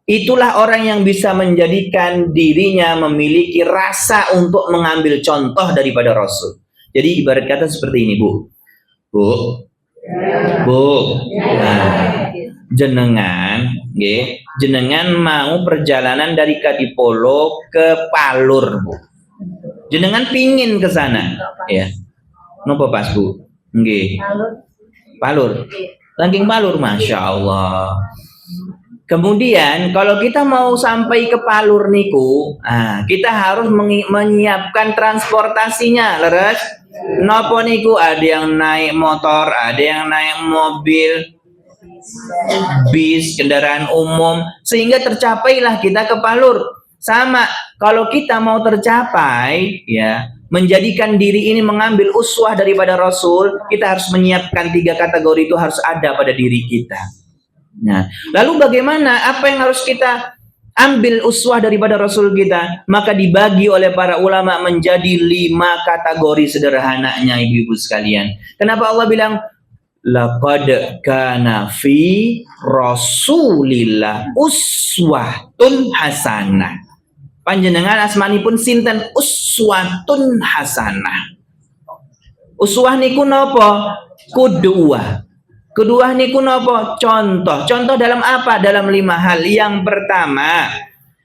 Itulah orang yang bisa menjadikan dirinya memiliki rasa untuk mengambil contoh daripada Rasul. Jadi ibarat kata seperti ini, Bu. Nah, jenengan mau perjalanan dari Kadipolo ke Palur, Bu. Jenengan pingin ke sana, ya. Nopo pas, Bu? Nggih. Palur. Saking Palur, Masya Allah. Kemudian kalau kita mau sampai ke Palur niku, kita harus menyiapkan transportasinya, leres. Nopo niku, ada yang naik motor, ada yang naik mobil, bis, kendaraan umum, sehingga tercapailah kita ke Palur. Sama, kalau kita mau tercapai, ya, menjadikan diri ini mengambil uswah daripada Rasul, kita harus menyiapkan 3 kategori itu harus ada pada diri kita. Nah, lalu bagaimana? Apa yang harus kita ambil uswah daripada Rasul kita? Maka dibagi oleh para ulama menjadi 5 kategori sederhananya, ibu-ibu sekalian. Kenapa Allah bilang laqad kana fi Rasulillah uswatun hasanah? Panjenengan asmanipun sinten? Uswatun hasanah. Uswah niku napa? Qudwah. Kedua niku napa? Contoh. Contoh dalam apa? Dalam 5 hal. Yang pertama,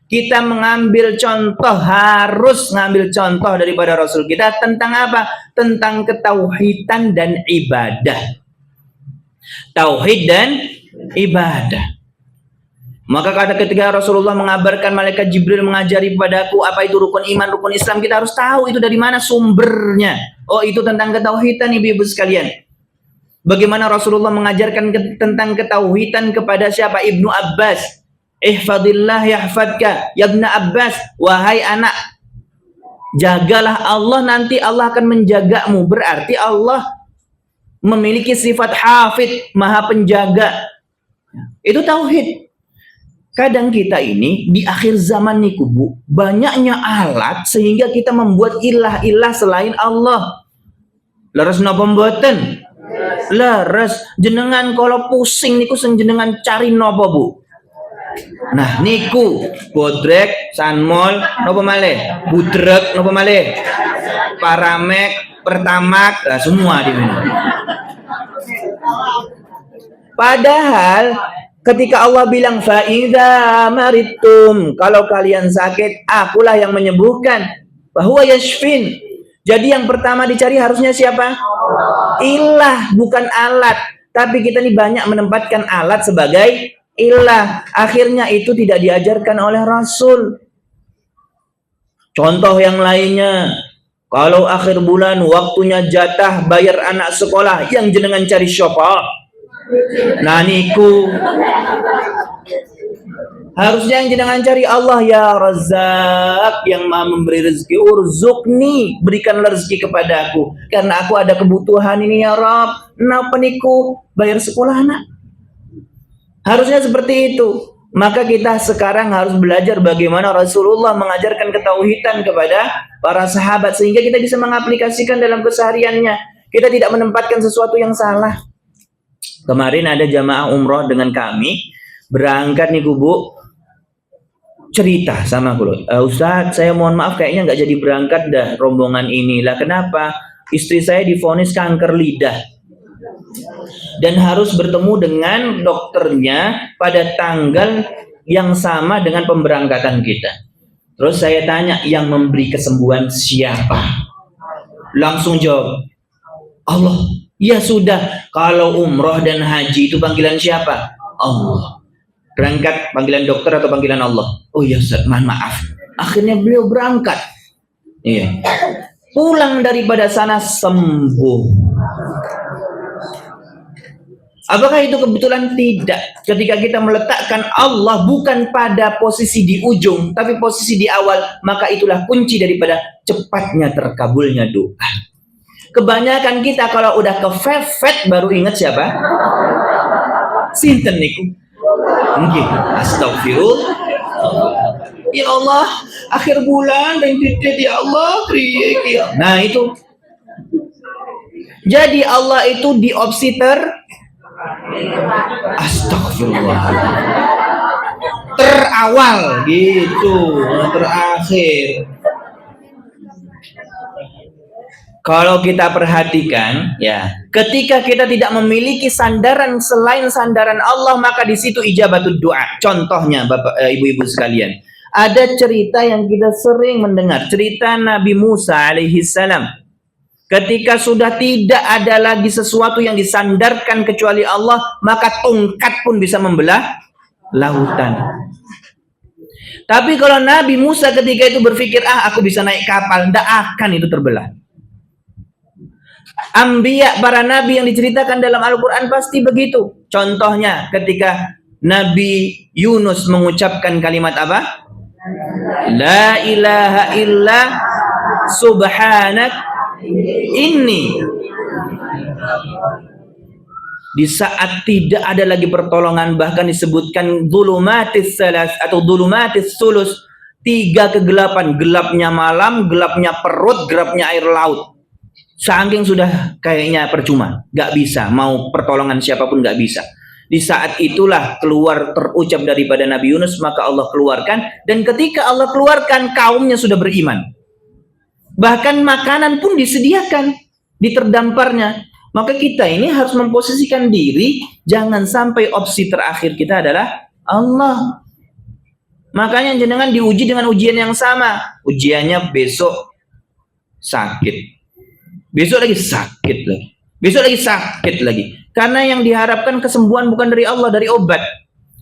kita mengambil contoh, harus ngambil contoh daripada Rasul kita tentang apa? Tentang ketauhidan dan ibadah. Tauhid dan ibadah. Maka ketika Rasulullah mengabarkan malaikat Jibril mengajari padaku apa itu rukun iman, rukun Islam, kita harus tahu itu dari mana sumbernya. Oh, itu tentang ketauhidan, ibu-ibu sekalian. Bagaimana Rasulullah mengajarkan tentang ketauhidan kepada siapa? Ibnu Abbas. Ihfadillah yahfadka. Ya Ibnu Abbas, wahai anak, jagalah Allah, nanti Allah akan menjagamu. Berarti Allah memiliki sifat hafid, maha penjaga. Itu tauhid. Kadang kita ini di akhir zaman nih kubu, banyaknya alat sehingga kita membuat ilah-ilah selain Allah. Leres napa mboten? Leres. Jenengan kalau pusing niku jenengan cari napa, Bu? Nah niku bodrek, sanmol, napa malih? Budrek, napa malih? Paramek, pertamak, lah semua diminum. Padahal ketika Allah bilang fa'idza maritum, kalau kalian sakit, akulah yang menyembuhkan. Bahwa yashfin. Jadi yang pertama dicari harusnya siapa? Ilah, bukan alat. Tapi kita ini banyak menempatkan alat sebagai ilah. Akhirnya itu tidak diajarkan oleh Rasul. Contoh yang lainnya, kalau akhir bulan waktunya jatah bayar anak sekolah, yang jenengan cari siapa? Nah niku harusnya yang jenengan cari Allah, ya Razzaq, yang maha memberi rezeki. Urzukni, berikan rezeki kepadaku karena aku ada kebutuhan ini ya Rabb. Napa niku? Bayar sekolah anak. Harusnya seperti itu. Maka kita sekarang harus belajar bagaimana Rasulullah mengajarkan ketauhidan kepada para sahabat sehingga kita bisa mengaplikasikan dalam kesehariannya. Kita tidak menempatkan sesuatu yang salah. Kemarin ada jamaah umroh dengan kami berangkat nih Bu, cerita sama aku, Ustadz saya mohon maaf kayaknya nggak jadi berangkat dah rombongan ini. Lah kenapa? Istri saya divonis kanker lidah dan harus bertemu dengan dokternya pada tanggal yang sama dengan pemberangkatan kita. Terus saya tanya, yang memberi kesembuhan siapa? Langsung jawab, Allah. Ya sudah, kalau umroh dan haji itu panggilan siapa? Allah. Berangkat panggilan dokter atau panggilan Allah? Oh ya Ustaz, mohon maaf. Akhirnya beliau berangkat. Iya. Pulang daripada sana sembuh. Apakah itu kebetulan? Tidak. Ketika kita meletakkan Allah bukan pada posisi di ujung, tapi posisi di awal, maka itulah kunci daripada cepatnya terkabulnya doa. Kebanyakan kita kalau udah kefefet baru ingat siapa? Sinten niku? Nggih, astagfirullah. Ya Allah, akhir bulan dan titik ya Allah, kriya. Nah itu. Jadi Allah itu di opsi astagfirullah. Terawal gitu, terakhir. Kalau kita perhatikan, ya, ketika kita tidak memiliki sandaran selain sandaran Allah, maka di situ ijabatul doa. Contohnya, Bapak, Ibu-ibu sekalian, ada cerita yang kita sering mendengar, cerita Nabi Musa alaihissalam. Ketika sudah tidak ada lagi sesuatu yang disandarkan kecuali Allah, maka tongkat pun bisa membelah lautan. Tapi kalau Nabi Musa ketika itu berpikir, aku bisa naik kapal, tidak akan itu terbelah. Anbiya, para nabi yang diceritakan dalam Al-Quran pasti begitu. Contohnya ketika Nabi Yunus mengucapkan kalimat apa? La ilaha illa subhanak inni. Di saat tidak ada lagi pertolongan, bahkan disebutkan dhulumatis salas atau dhulumatis sulus, 3 kegelapan, gelapnya malam, gelapnya perut, gelapnya air laut. Saking sudah kayaknya percuma, gak bisa, mau pertolongan siapapun gak bisa. Di saat itulah keluar terucap daripada Nabi Yunus, maka Allah keluarkan. Dan ketika Allah keluarkan, kaumnya sudah beriman. Bahkan makanan pun disediakan di terdamparnya. Maka kita ini harus memposisikan diri, jangan sampai opsi terakhir kita adalah Allah. Makanya jenengan diuji dengan ujian yang sama. Ujiannya besok sakit, besok lagi sakit lagi, besok lagi sakit lagi. Karena yang diharapkan kesembuhan bukan dari Allah, dari obat.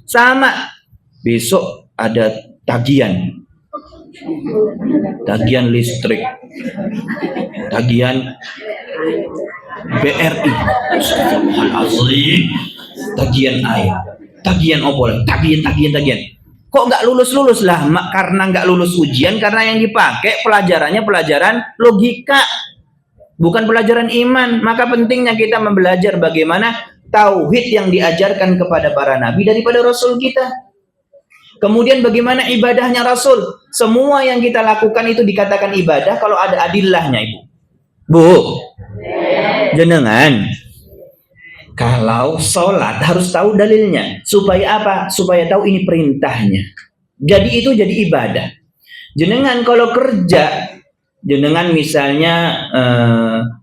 Sama, besok ada tagihan listrik, tagihan BRI, Astagfirullahaladzim, tagihan air, tagihan opol, tagihan. Kok nggak lulus lah? Karena nggak lulus ujian, karena yang dipakai pelajarannya pelajaran logika, bukan pelajaran iman. Maka pentingnya kita belajar bagaimana tauhid yang diajarkan kepada para nabi daripada rasul kita. Kemudian bagaimana ibadahnya rasul. Semua yang kita lakukan itu dikatakan ibadah kalau ada adillahnya, Ibu. Bu, jenengan kalau sholat harus tahu dalilnya. Supaya apa? Supaya tahu ini perintahnya. Jadi itu jadi ibadah. Jenengan kalau kerja, jenengan misalnya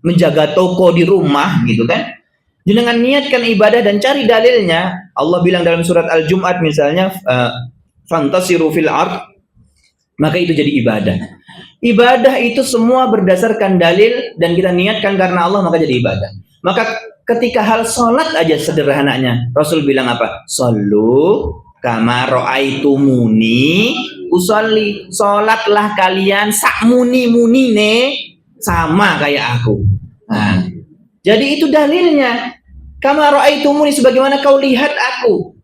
menjaga toko di rumah gitu kan, jenengan niatkan ibadah dan cari dalilnya. Allah bilang dalam surat Al-Jum'at misalnya, fantasiru fil ard, maka itu jadi ibadah. Ibadah itu semua berdasarkan dalil dan kita niatkan karena Allah, maka jadi ibadah. Maka ketika hal sholat aja sederhananya, Rasul bilang apa? Sallu kama ra'aitumuni usolli. Sholatlah kalian sakmuni-munine, sama kayak aku. Nah, jadi itu dalilnya. Kama ra'aitumuni, sebagaimana kau lihat aku.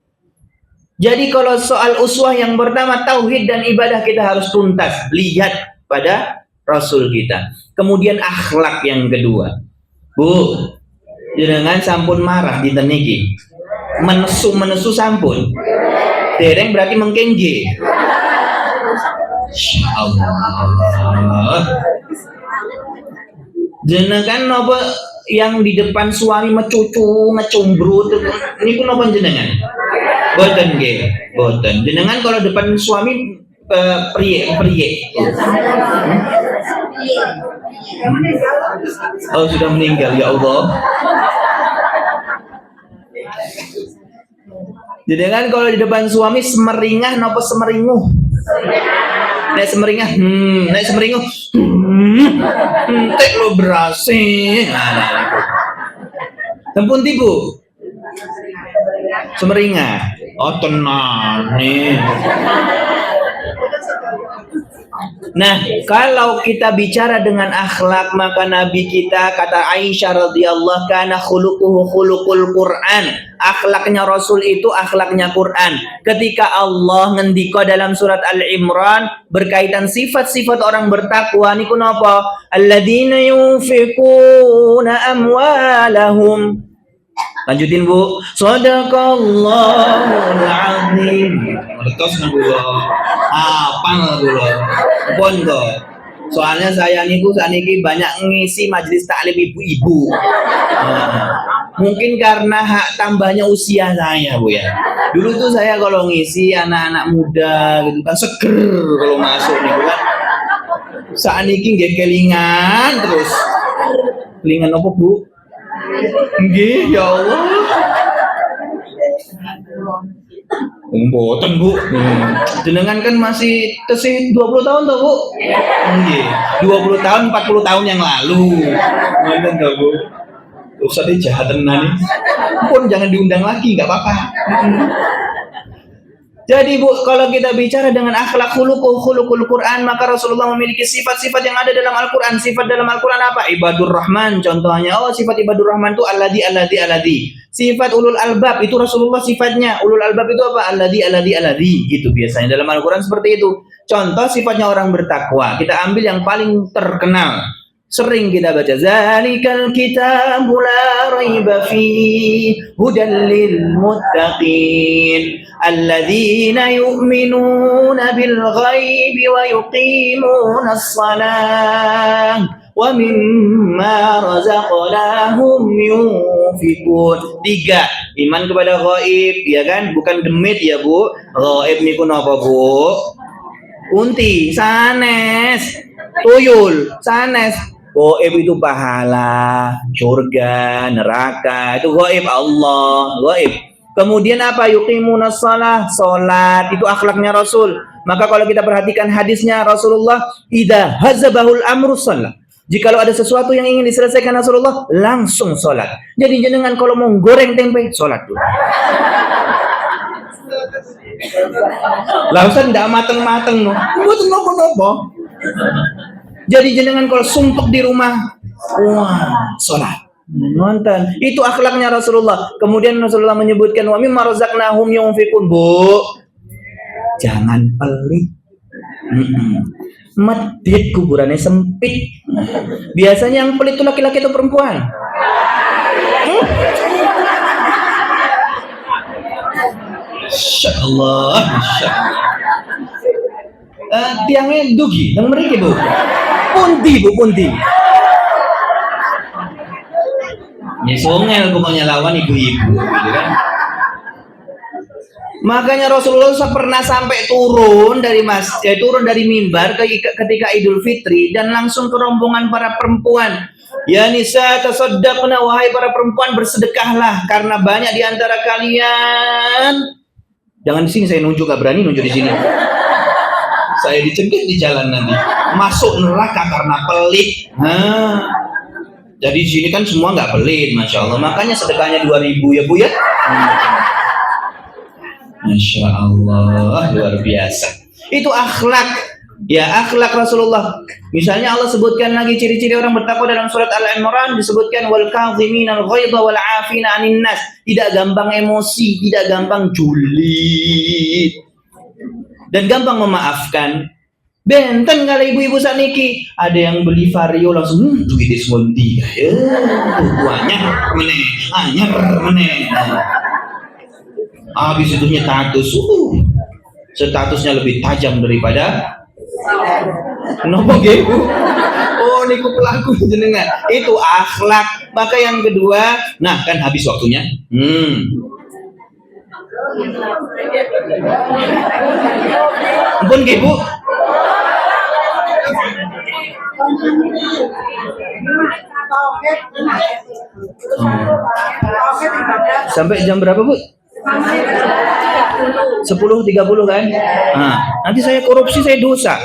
Jadi kalau soal uswah yang pertama, tauhid dan ibadah kita harus tuntas lihat pada Rasul kita. Kemudian akhlak yang kedua. Bu, jenengan sampun marah di teniki, menesu sampun. Dereng berarti mengkengge. Allah. Jenengan napa yang di depan suami mecucu, ngecumbrut, niku napa jenengan? Boten nggih, boten. Jenengan kalau depan suami priye. Oh, sudah meninggal, ya Allah. Jenengan kalau di depan suami semeringah napa semeringuh? Nek semeringah, nek semeringuh, entek lo berase. Nah. Tempun tibu. Semeringah. Oh, tenang nih. Nah, kalau kita bicara dengan akhlak, maka Nabi kita, kata Aisyah radhiyallahu kana khuluquhu khuluqul Quran. Akhlaknya Rasul itu akhlaknya Quran. Ketika Allah ngendika dalam surat Al-Imran berkaitan sifat-sifat orang bertakwa niku napa? Alladzina yunfiquna amwalahum. Lanjutin, Bu. Shadaqallahul azim. Terus kula apal kula. Bondo. Soalnya saya niku saniki banyak ngisi majelis taklim ibu-ibu. Mungkin karena hak tambahnya usia saya, Bu ya. Dulu tuh saya kalau ngisi anak-anak muda gitu kan seger kalau masuk niku kan. Saniki nggih kelingan terus. Kelingan apa, Bu? Nggih, ya Allah. Mboten, Bu. Jenengan kan masih tesih 20 tahun toh, Bu? Nggih. 20 tahun, 40 tahun yang lalu. Ngoten toh, Bu. Usah deh jahat tenan. Pun jangan diundang lagi, enggak apa-apa. Jadi, Bu, kalau kita bicara dengan akhlak khuluqul Quran, maka Rasulullah memiliki sifat-sifat yang ada dalam Al-Quran. Sifat dalam Al-Quran apa? Ibadur Rahman contohnya. Oh, sifat Ibadur Rahman itu alladhi. Sifat ulul albab itu Rasulullah sifatnya. Ulul albab itu apa? Alladhi. Gitu biasanya dalam Al-Quran seperti itu. Contoh sifatnya orang bertakwa. Kita ambil yang paling terkenal. Sering kita baca zalikal kitabu la raiba fihi hudan lil muttaqin alladzina yu'minuna bil ghaibi wa yuqimuna as-salah wa mimma razaqnahum yunfikun. 3. Iman kepada ghaib, ya kan? Bukan demit ya, Bu. Ghaib niku napa, Bu? Unti, sanes, tuyul, sanes. Goib itu pahala, surga, neraka, itu goib Allah, goib. Kemudian apa? Yuqimunas shalah, salat, itu akhlaknya Rasul. Maka kalau kita perhatikan hadisnya Rasulullah, idza hazabahul amru shalah. Jikalau ada sesuatu yang ingin diselesaikan Rasulullah, langsung salat. Jadi jenengan kalau mau goreng tempe, salat dulu. Lah usah ndak mateng-mateng no. Mboten napa-napa. Jadi jenengan kalau sumpek di rumah, wah, salat. Nonton. Itu akhlaknya Rasulullah. Kemudian Rasulullah menyebutkan wa mimma razaqnahum yunfiqun. Bu, jangan pelit. Medit kuburannya sempit. Biasanya yang pelit itu laki-laki atau perempuan? Masya Allah, Masya Allah. Tiangnya dugi, yang mereka bu. Punti bu, punti. Ya songel pokoknya lawan ibu-ibu, gitu kan. Makanya Rasulullah pernah sampai turun dari masjid, turun dari mimbar ketika Idul Fitri dan langsung ke rombongan para perempuan. Ya nisa tasaddaqna, wahai para perempuan bersedekahlah karena banyak di antara kalian. Jangan di sini saya nunjuk, gak berani nunjuk di sini. Saya dicengkit di jalan nanti. Masuk neraka karena pelit. Jadi di sini kan semua nggak pelit, masya Allah. Makanya sedekahnya 2.000 ya bu ya. Masya Allah, luar biasa. Itu akhlak. Ya akhlak Rasulullah. Misalnya Allah sebutkan lagi ciri-ciri orang bertakwa dalam surat Al-Imran, disebutkan wal kadhiminal ghaidha wal 'afina 'anil nas. Tidak gampang emosi, tidak gampang julid. Dan gampang memaafkan. Benten kalau ibu-ibu saniki ada yang beli vario langsung duit dismonti ya banyak meneh anyar meneh habis itu statusnya lebih tajam daripada kenapa gitu? Oh niku pelaku jenengan itu akhlak. Maka yang kedua, nah kan habis waktunya. Ampun ibu. Sampai jam berapa bu? 10.30 kan? Nah, nanti saya korupsi, saya dosa.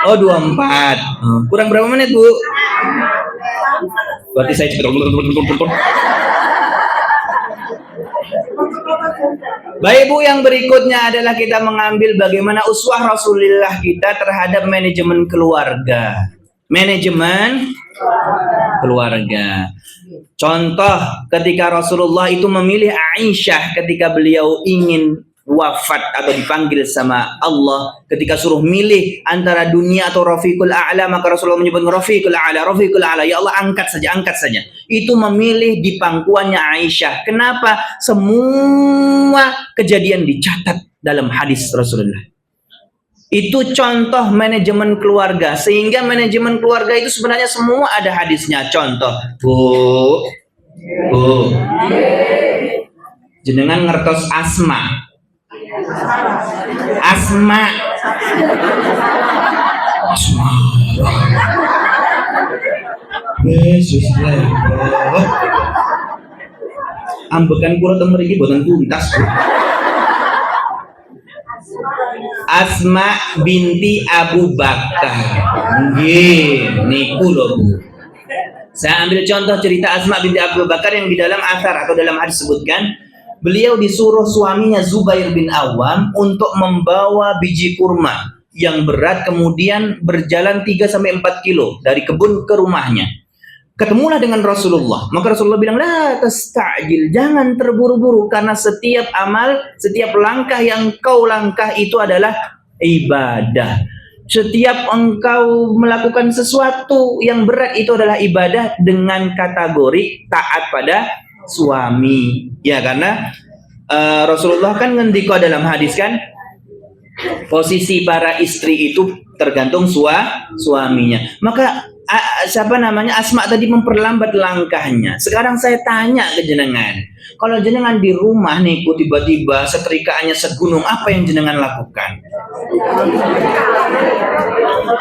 Oh 24. Kurang berapa menit bu? Berarti saya cepet. Baik bu, yang berikutnya adalah kita mengambil bagaimana uswah Rasulullah kita terhadap manajemen keluarga. Manajemen keluarga. Contoh ketika Rasulullah itu memilih Aisyah ketika beliau ingin wafat atau dipanggil sama Allah, ketika suruh milih antara dunia atau Rafiqul A'la, maka Rasulullah menyebut Rafiqul A'la, Rafiqul A'la, ya Allah angkat saja. Itu memilih di pangkuannya Aisyah. Kenapa? Semua kejadian dicatat dalam hadis Rasulullah. Itu contoh manajemen keluarga. Sehingga manajemen keluarga itu sebenarnya semua ada hadisnya. Contoh, Bu, jenengan ngertos Asma. Yesus Allah. Ambekan kula teng mriki boten tuntas. Asma binti Abu Bakar. Nggih, niku lho Bu. Saya ambil contoh cerita Asma binti Abu Bakar yang di dalam athar atau dalam hadis sebutkan, beliau disuruh suaminya Zubair bin Awam untuk membawa biji kurma yang berat, kemudian berjalan 3-4 kilo dari kebun ke rumahnya. Ketemulah dengan Rasulullah. Maka Rasulullah bilang, la tastajil, jangan terburu-buru, karena setiap amal, setiap langkah yang kau langkah itu adalah ibadah. Setiap engkau melakukan sesuatu yang berat itu adalah ibadah dengan kategori taat pada suami. Ya, karena Rasulullah kan ngendika dalam hadis kan, posisi para istri itu tergantung suaminya. Maka Asma tadi memperlambat langkahnya. Sekarang saya tanya ke jenengan, kalau jenengan di rumah nih tiba-tiba setrikaannya segunung, apa yang jenengan lakukan?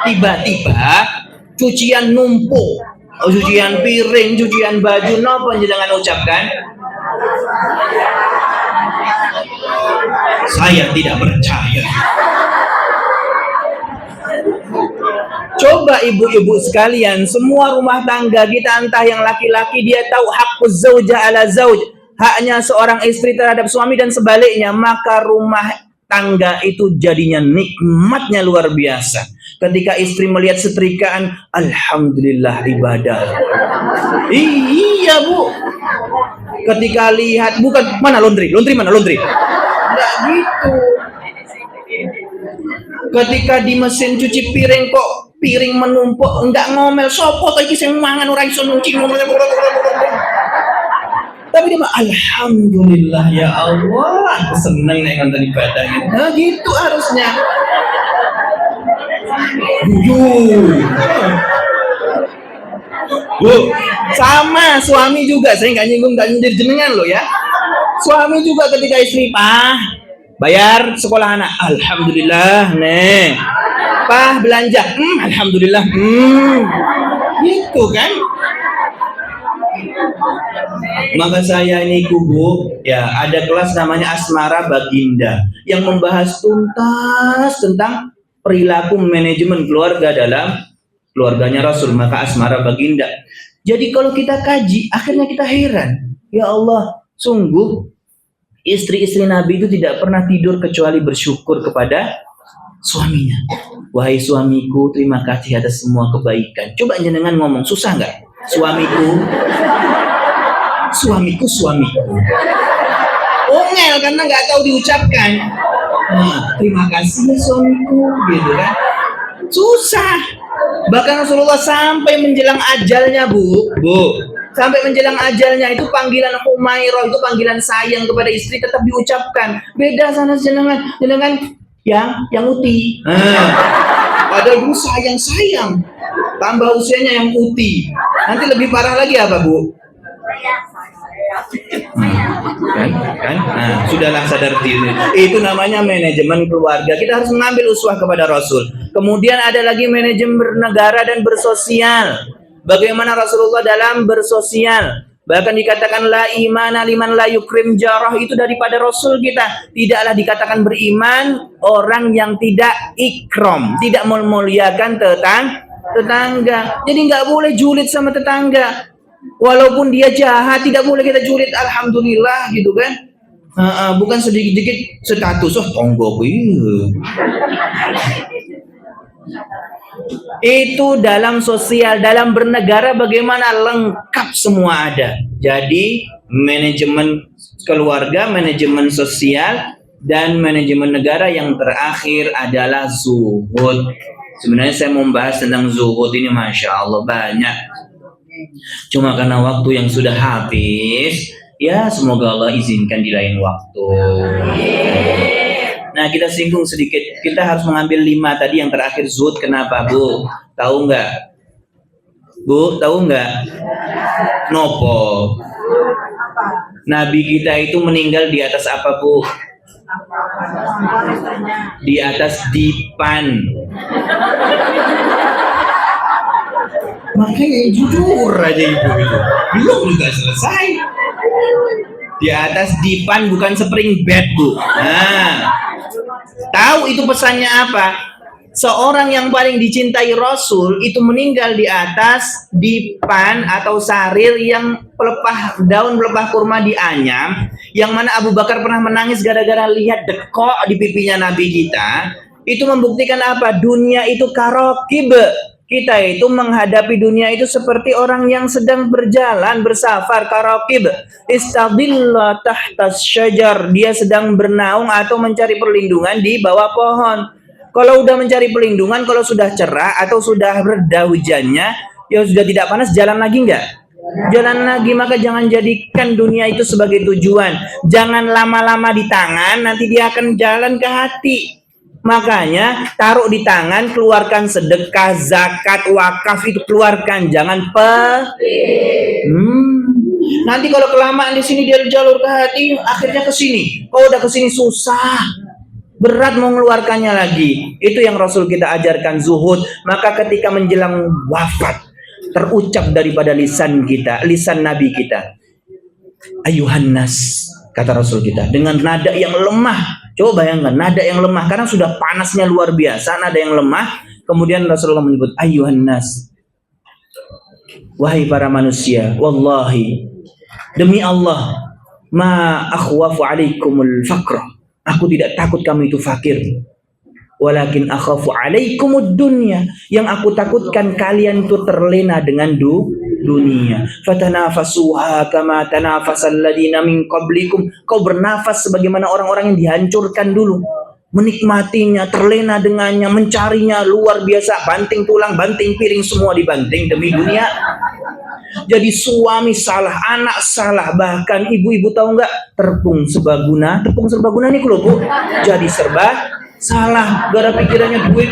Tiba-tiba cucian numpuk, cucian piring, cucian baju, napa jenengan ucapkan? Saya tidak percaya. Coba ibu-ibu sekalian, semua rumah tangga kita, entah yang laki-laki dia tahu haqquz zauja ala zauj, haknya seorang istri terhadap suami dan sebaliknya, maka rumah tangga itu jadinya nikmatnya luar biasa. Ketika istri melihat setrikaan, alhamdulillah ibadah. Iya bu. Ketika lihat, bukan mana laundry mana laundry. Enggak gitu. Ketika di mesin cuci piring kok piring menumpuk, enggak ngomel, sopo to iki sing mangan ora iso nyuci. Tapi dia mah alhamdulillah ya Allah, seneng nek nonton ibadah gitu. Nah gitu harusnya. Bu, sama suami juga, saya nggak nyindir jenengan loh ya. Suami juga ketika istri, bayar sekolah anak, alhamdulillah, nih. Belanja, alhamdulillah, gitu kan? Maka saya ini kubu, ya ada kelas namanya Asmara Baginda yang membahas tuntas tentang perilaku manajemen keluarga dalam keluarganya Rasul, maka Asmara Baginda. Jadi kalau kita kaji, akhirnya kita heran, ya Allah, sungguh istri-istri Nabi itu tidak pernah tidur kecuali bersyukur kepada suaminya. Wahai suamiku, terima kasih atas semua kebaikan. Coba jenengan ngomong, susah nggak? Suamiku. Ongel karena nggak tahu diucapkan. Terima kasih ya suamiku, gitu kan? Susah. Bahkan Rasulullah sampai menjelang ajalnya, bu, sampai menjelang ajalnya itu panggilan Humairah, itu panggilan sayang kepada istri tetap diucapkan. Beda sana jenengan yang uti. Padahal dulu sayang, tambah usianya yang uti. Nanti lebih parah lagi apa, bu? Kan? Nah, sudahlah sadar diri. Itu namanya manajemen keluarga. Kita harus mengambil uswah kepada Rasul. Kemudian ada lagi manajemen bernegara dan bersosial. Bagaimana Rasulullah dalam bersosial? Bahkan dikatakan la imana liman la yukrim jarah, itu daripada Rasul kita. Tidaklah dikatakan beriman orang yang tidak ikram, tidak memuliakan tetangga. Jadi nggak boleh julid sama tetangga. Walaupun dia jahat, tidak boleh kita julid, alhamdulillah gitu kan. Bukan sedikit-sedikit status tonggo. Itu dalam sosial, dalam bernegara bagaimana lengkap semua ada. Jadi manajemen keluarga, manajemen sosial, dan manajemen negara yang terakhir adalah zuhud. Sebenarnya saya mau membahas tentang zuhud ini, masya Allah banyak. Cuma karena waktu yang sudah habis, ya semoga Allah izinkan di lain waktu. Nah, kita singgung sedikit. Kita harus mengambil 5 tadi yang terakhir, zuhud. Kenapa, Bu? Tahu nggak? Bu, tahu nggak? Nopo. Nabi kita itu meninggal di atas apa, Bu? Di atas dipan. Makanya jujur aja ibu itu. Belum juga selesai. Di atas dipan, bukan spring bed, Bu. Nah, tahu itu pesannya apa? Seorang yang paling dicintai Rasul itu meninggal di atas dipan atau sarir yang daun pelepah kurma dianyam, yang mana Abu Bakar pernah menangis gara-gara lihat dekok di pipinya Nabi kita. Itu membuktikan apa? Dunia itu karokib. Kita itu menghadapi dunia itu seperti orang yang sedang berjalan, bersafar, karokib. Istadillah tahtas syajar. Dia sedang bernaung atau mencari perlindungan di bawah pohon. Kalau udah mencari perlindungan, kalau sudah cerah atau sudah reda hujannya, ya sudah tidak panas, jalan lagi enggak? Jalan lagi. Maka jangan jadikan dunia itu sebagai tujuan. Jangan lama-lama di tangan, nanti dia akan jalan ke hati. Makanya taruh di tangan, keluarkan sedekah, zakat, wakaf, itu keluarkan, jangan nanti kalau kelamaan di sini dia jalur ke hati, akhirnya ke sini. Kalau udah ke sini susah. Berat mau mengeluarkannya lagi. Itu yang Rasul kita ajarkan, zuhud. Maka ketika menjelang wafat, terucap daripada lisan kita, lisan Nabi kita, ayuhan nas, kata Rasul kita, dengan nada yang lemah. Coba bayangkan, nada yang lemah, karena sudah panasnya luar biasa, nada yang lemah. Kemudian Rasulullah menyebut, ayuhan nas, wahai para manusia, wallahi, demi Allah, ma akhwafu alaikumul faqra, aku tidak takut kamu itu fakir. Walakin akhafu alaikumud dunya, yang aku takutkan kalian itu terlena dengan dunia. Fatanafasuha kama tanafasal ladina min qablikum, kau bernafas sebagaimana orang-orang yang dihancurkan dulu, menikmatinya, terlena dengannya, mencarinya luar biasa, banting tulang, banting piring, semua dibanting demi dunia. Jadi suami salah, anak salah, bahkan ibu-ibu tahu nggak, tepung serbaguna nih loh Bu, jadi serba salah, gara pikirannya duit.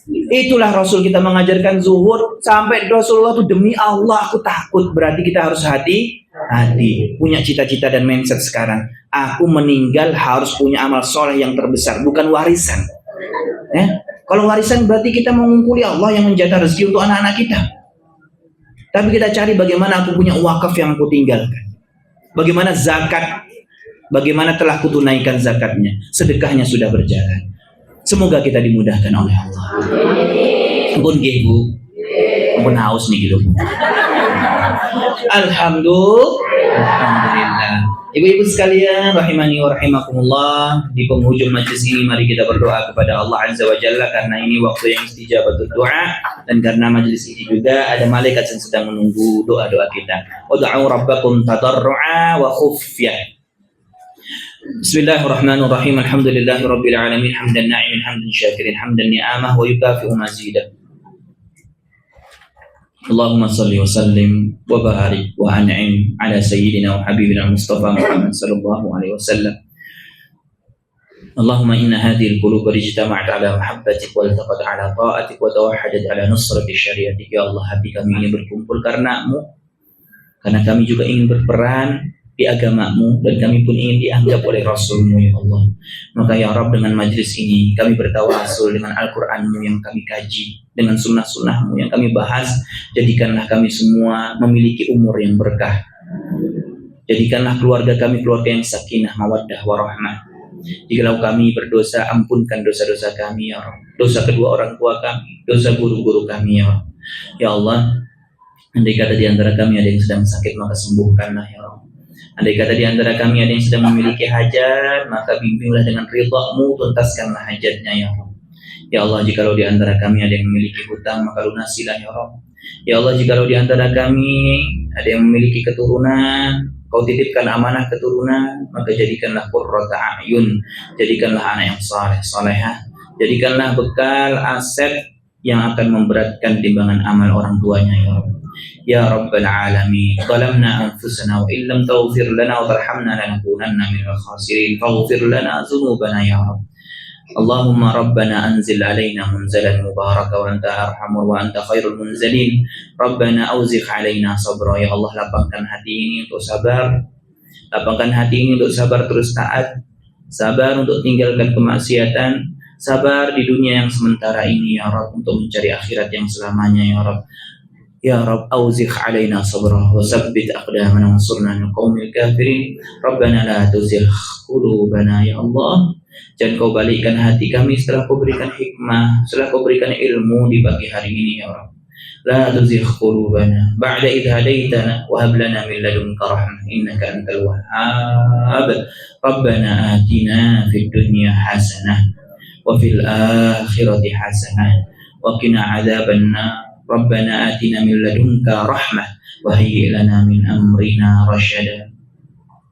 Itulah Rasul kita mengajarkan zuhud, sampai Rasulullah tuh demi Allah aku takut. Berarti kita harus hati-hati, punya cita-cita dan mindset sekarang. Aku meninggal harus punya amal soleh yang terbesar, bukan warisan. Kalau warisan berarti kita mengumpuli Allah yang menjaga rezeki untuk anak-anak kita. Tapi kita cari bagaimana aku punya wakaf yang aku tinggalkan, bagaimana zakat, bagaimana telah kutunaikan zakatnya, sedekahnya sudah berjalan. Semoga kita dimudahkan oleh Allah. Ampun Bu, ampun haus nih gitu. Alhamdulillah. Ibu-ibu sekalian, rahimani wa rahimakumullah, di penghujung majlis ini mari kita berdoa kepada Allah Azza wa Jalla, karena ini waktu yang istijabatul doa, dan karena majlis ini juga ada malaikat yang sedang menunggu doa-doa kita. Ud'u rabbakum tadarru'a wa khufyah. Bismillahirrahmanirrahim. Alhamdulillahirabbil alamin, hamdan na'imin, hamdan syakirin, hamdan ni'amah wa yukafi'u mazidah. Allahumma salli wa sallim wa barik wa an'im ala sayyidina wa habibina Mustafa Muhammad sallallahu alaihi wasallam. Allahumma inna hadhihi al-qulub ijtama'at ala mahabbatik wa iltaqat ala ta'atik wa tawahhadat ala nusrati syariatik. Ya Allah, hati kami ini berkumpul karena-Mu, karena kami juga ingin berperan di agama-Mu, dan kami pun ingin dianggap oleh Rasul-Mu, ya Allah. Maka ya Rabb, dengan majlis ini kami bertawasul dengan Al-Quran-Mu yang kami kaji, dengan sunnah-sunnah-Mu yang kami bahas. Jadikanlah kami semua memiliki umur yang berkah. Jadikanlah keluarga kami keluarga yang sakinah, mawaddah, warahmah. Jikalau kami berdosa, ampunkan dosa-dosa kami, ya Rabb. Dosa kedua orang tua kami, dosa guru-guru kami, ya Rabb. Ya Allah, andai kata di antara kami ada yang sedang sakit, maka sembuhkanlah, ya Rabb. Andai kata di antara kami ada yang sedang memiliki hajat, maka bimbinglah dengan ridha-Mu, tuntaskanlah hajatnya, ya Allah. Ya Allah, jikalau di antara kami ada yang memiliki hutang, maka lunasilah, ya Allah. Ya Allah, jikalau di antara kami ada yang memiliki keturunan, Kau titipkan amanah keturunan, maka jadikanlah qurrata a'yun, jadikanlah anak yang saleh, salehah, jadikanlah bekal aset yang akan memberatkan timbangan amal orang tuanya, ya Rabb. Ya Rabbal Alamin, zalamna anfusana wa illam taghfir lana wa tarhamna lanakunanna minal khasirin, faghfir lana dzunubana ya Rabb. Allahumma Rabbana anzil alaina munzalan mubaraka wa anta arhamur wa anta khairul munzalin. Rabbana auzigh alaina sabra, ya Allah, lapangkan hati ini untuk sabar, lapangkan hati ini untuk sabar terus taat, sabar untuk tinggalkan kemaksiatan, sabar di dunia yang sementara ini, ya Rabb, untuk mencari akhirat yang selamanya, ya Rabb. Ya Rabb, auzigh alaina sabra wa tsabbit aqdamana wansurna 'alal qaumil kafirin. Rabbana la tuzigh qulubana, ya Allah, jangan Kau balikkan hati kami setelah Kau berikan hikmah, setelah Kau berikan ilmu di pagi hari ini, ya Rabb. La tuzigh qulubana ba'da idh hadaitana wa hab lana min ladunka rahmah innaka antal wahhab. Rabbana atina fid dunya hasanah wa fil akhirati hasanah wa qina adzabannar. Rabbana atina min ladunka rahmah wa hayyi' lana min amrina rasyada.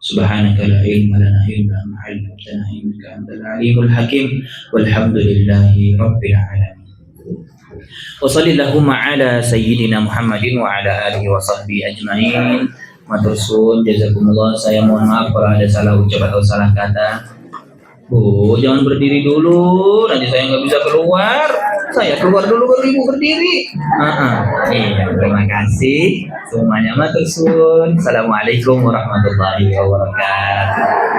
Subhanaka la ilma lana illa ma 'allamtana innaka antal alimul hakim. Walhamdulillahi rabbil alamin. Wa sallallahu ala sayyidina Muhammadin wa ala alihi wa sahbihi ajmain. Matur suwun, jazakumullah. Saya mohon maaf kalau ada salah ucap atau salah kata. Bu, jangan berdiri dulu, nanti saya nggak bisa keluar. Saya keluar dulu baru ibu berdiri. Iya, terima kasih semuanya. Matur suwun. Assalamualaikum warahmatullahi wabarakatuh.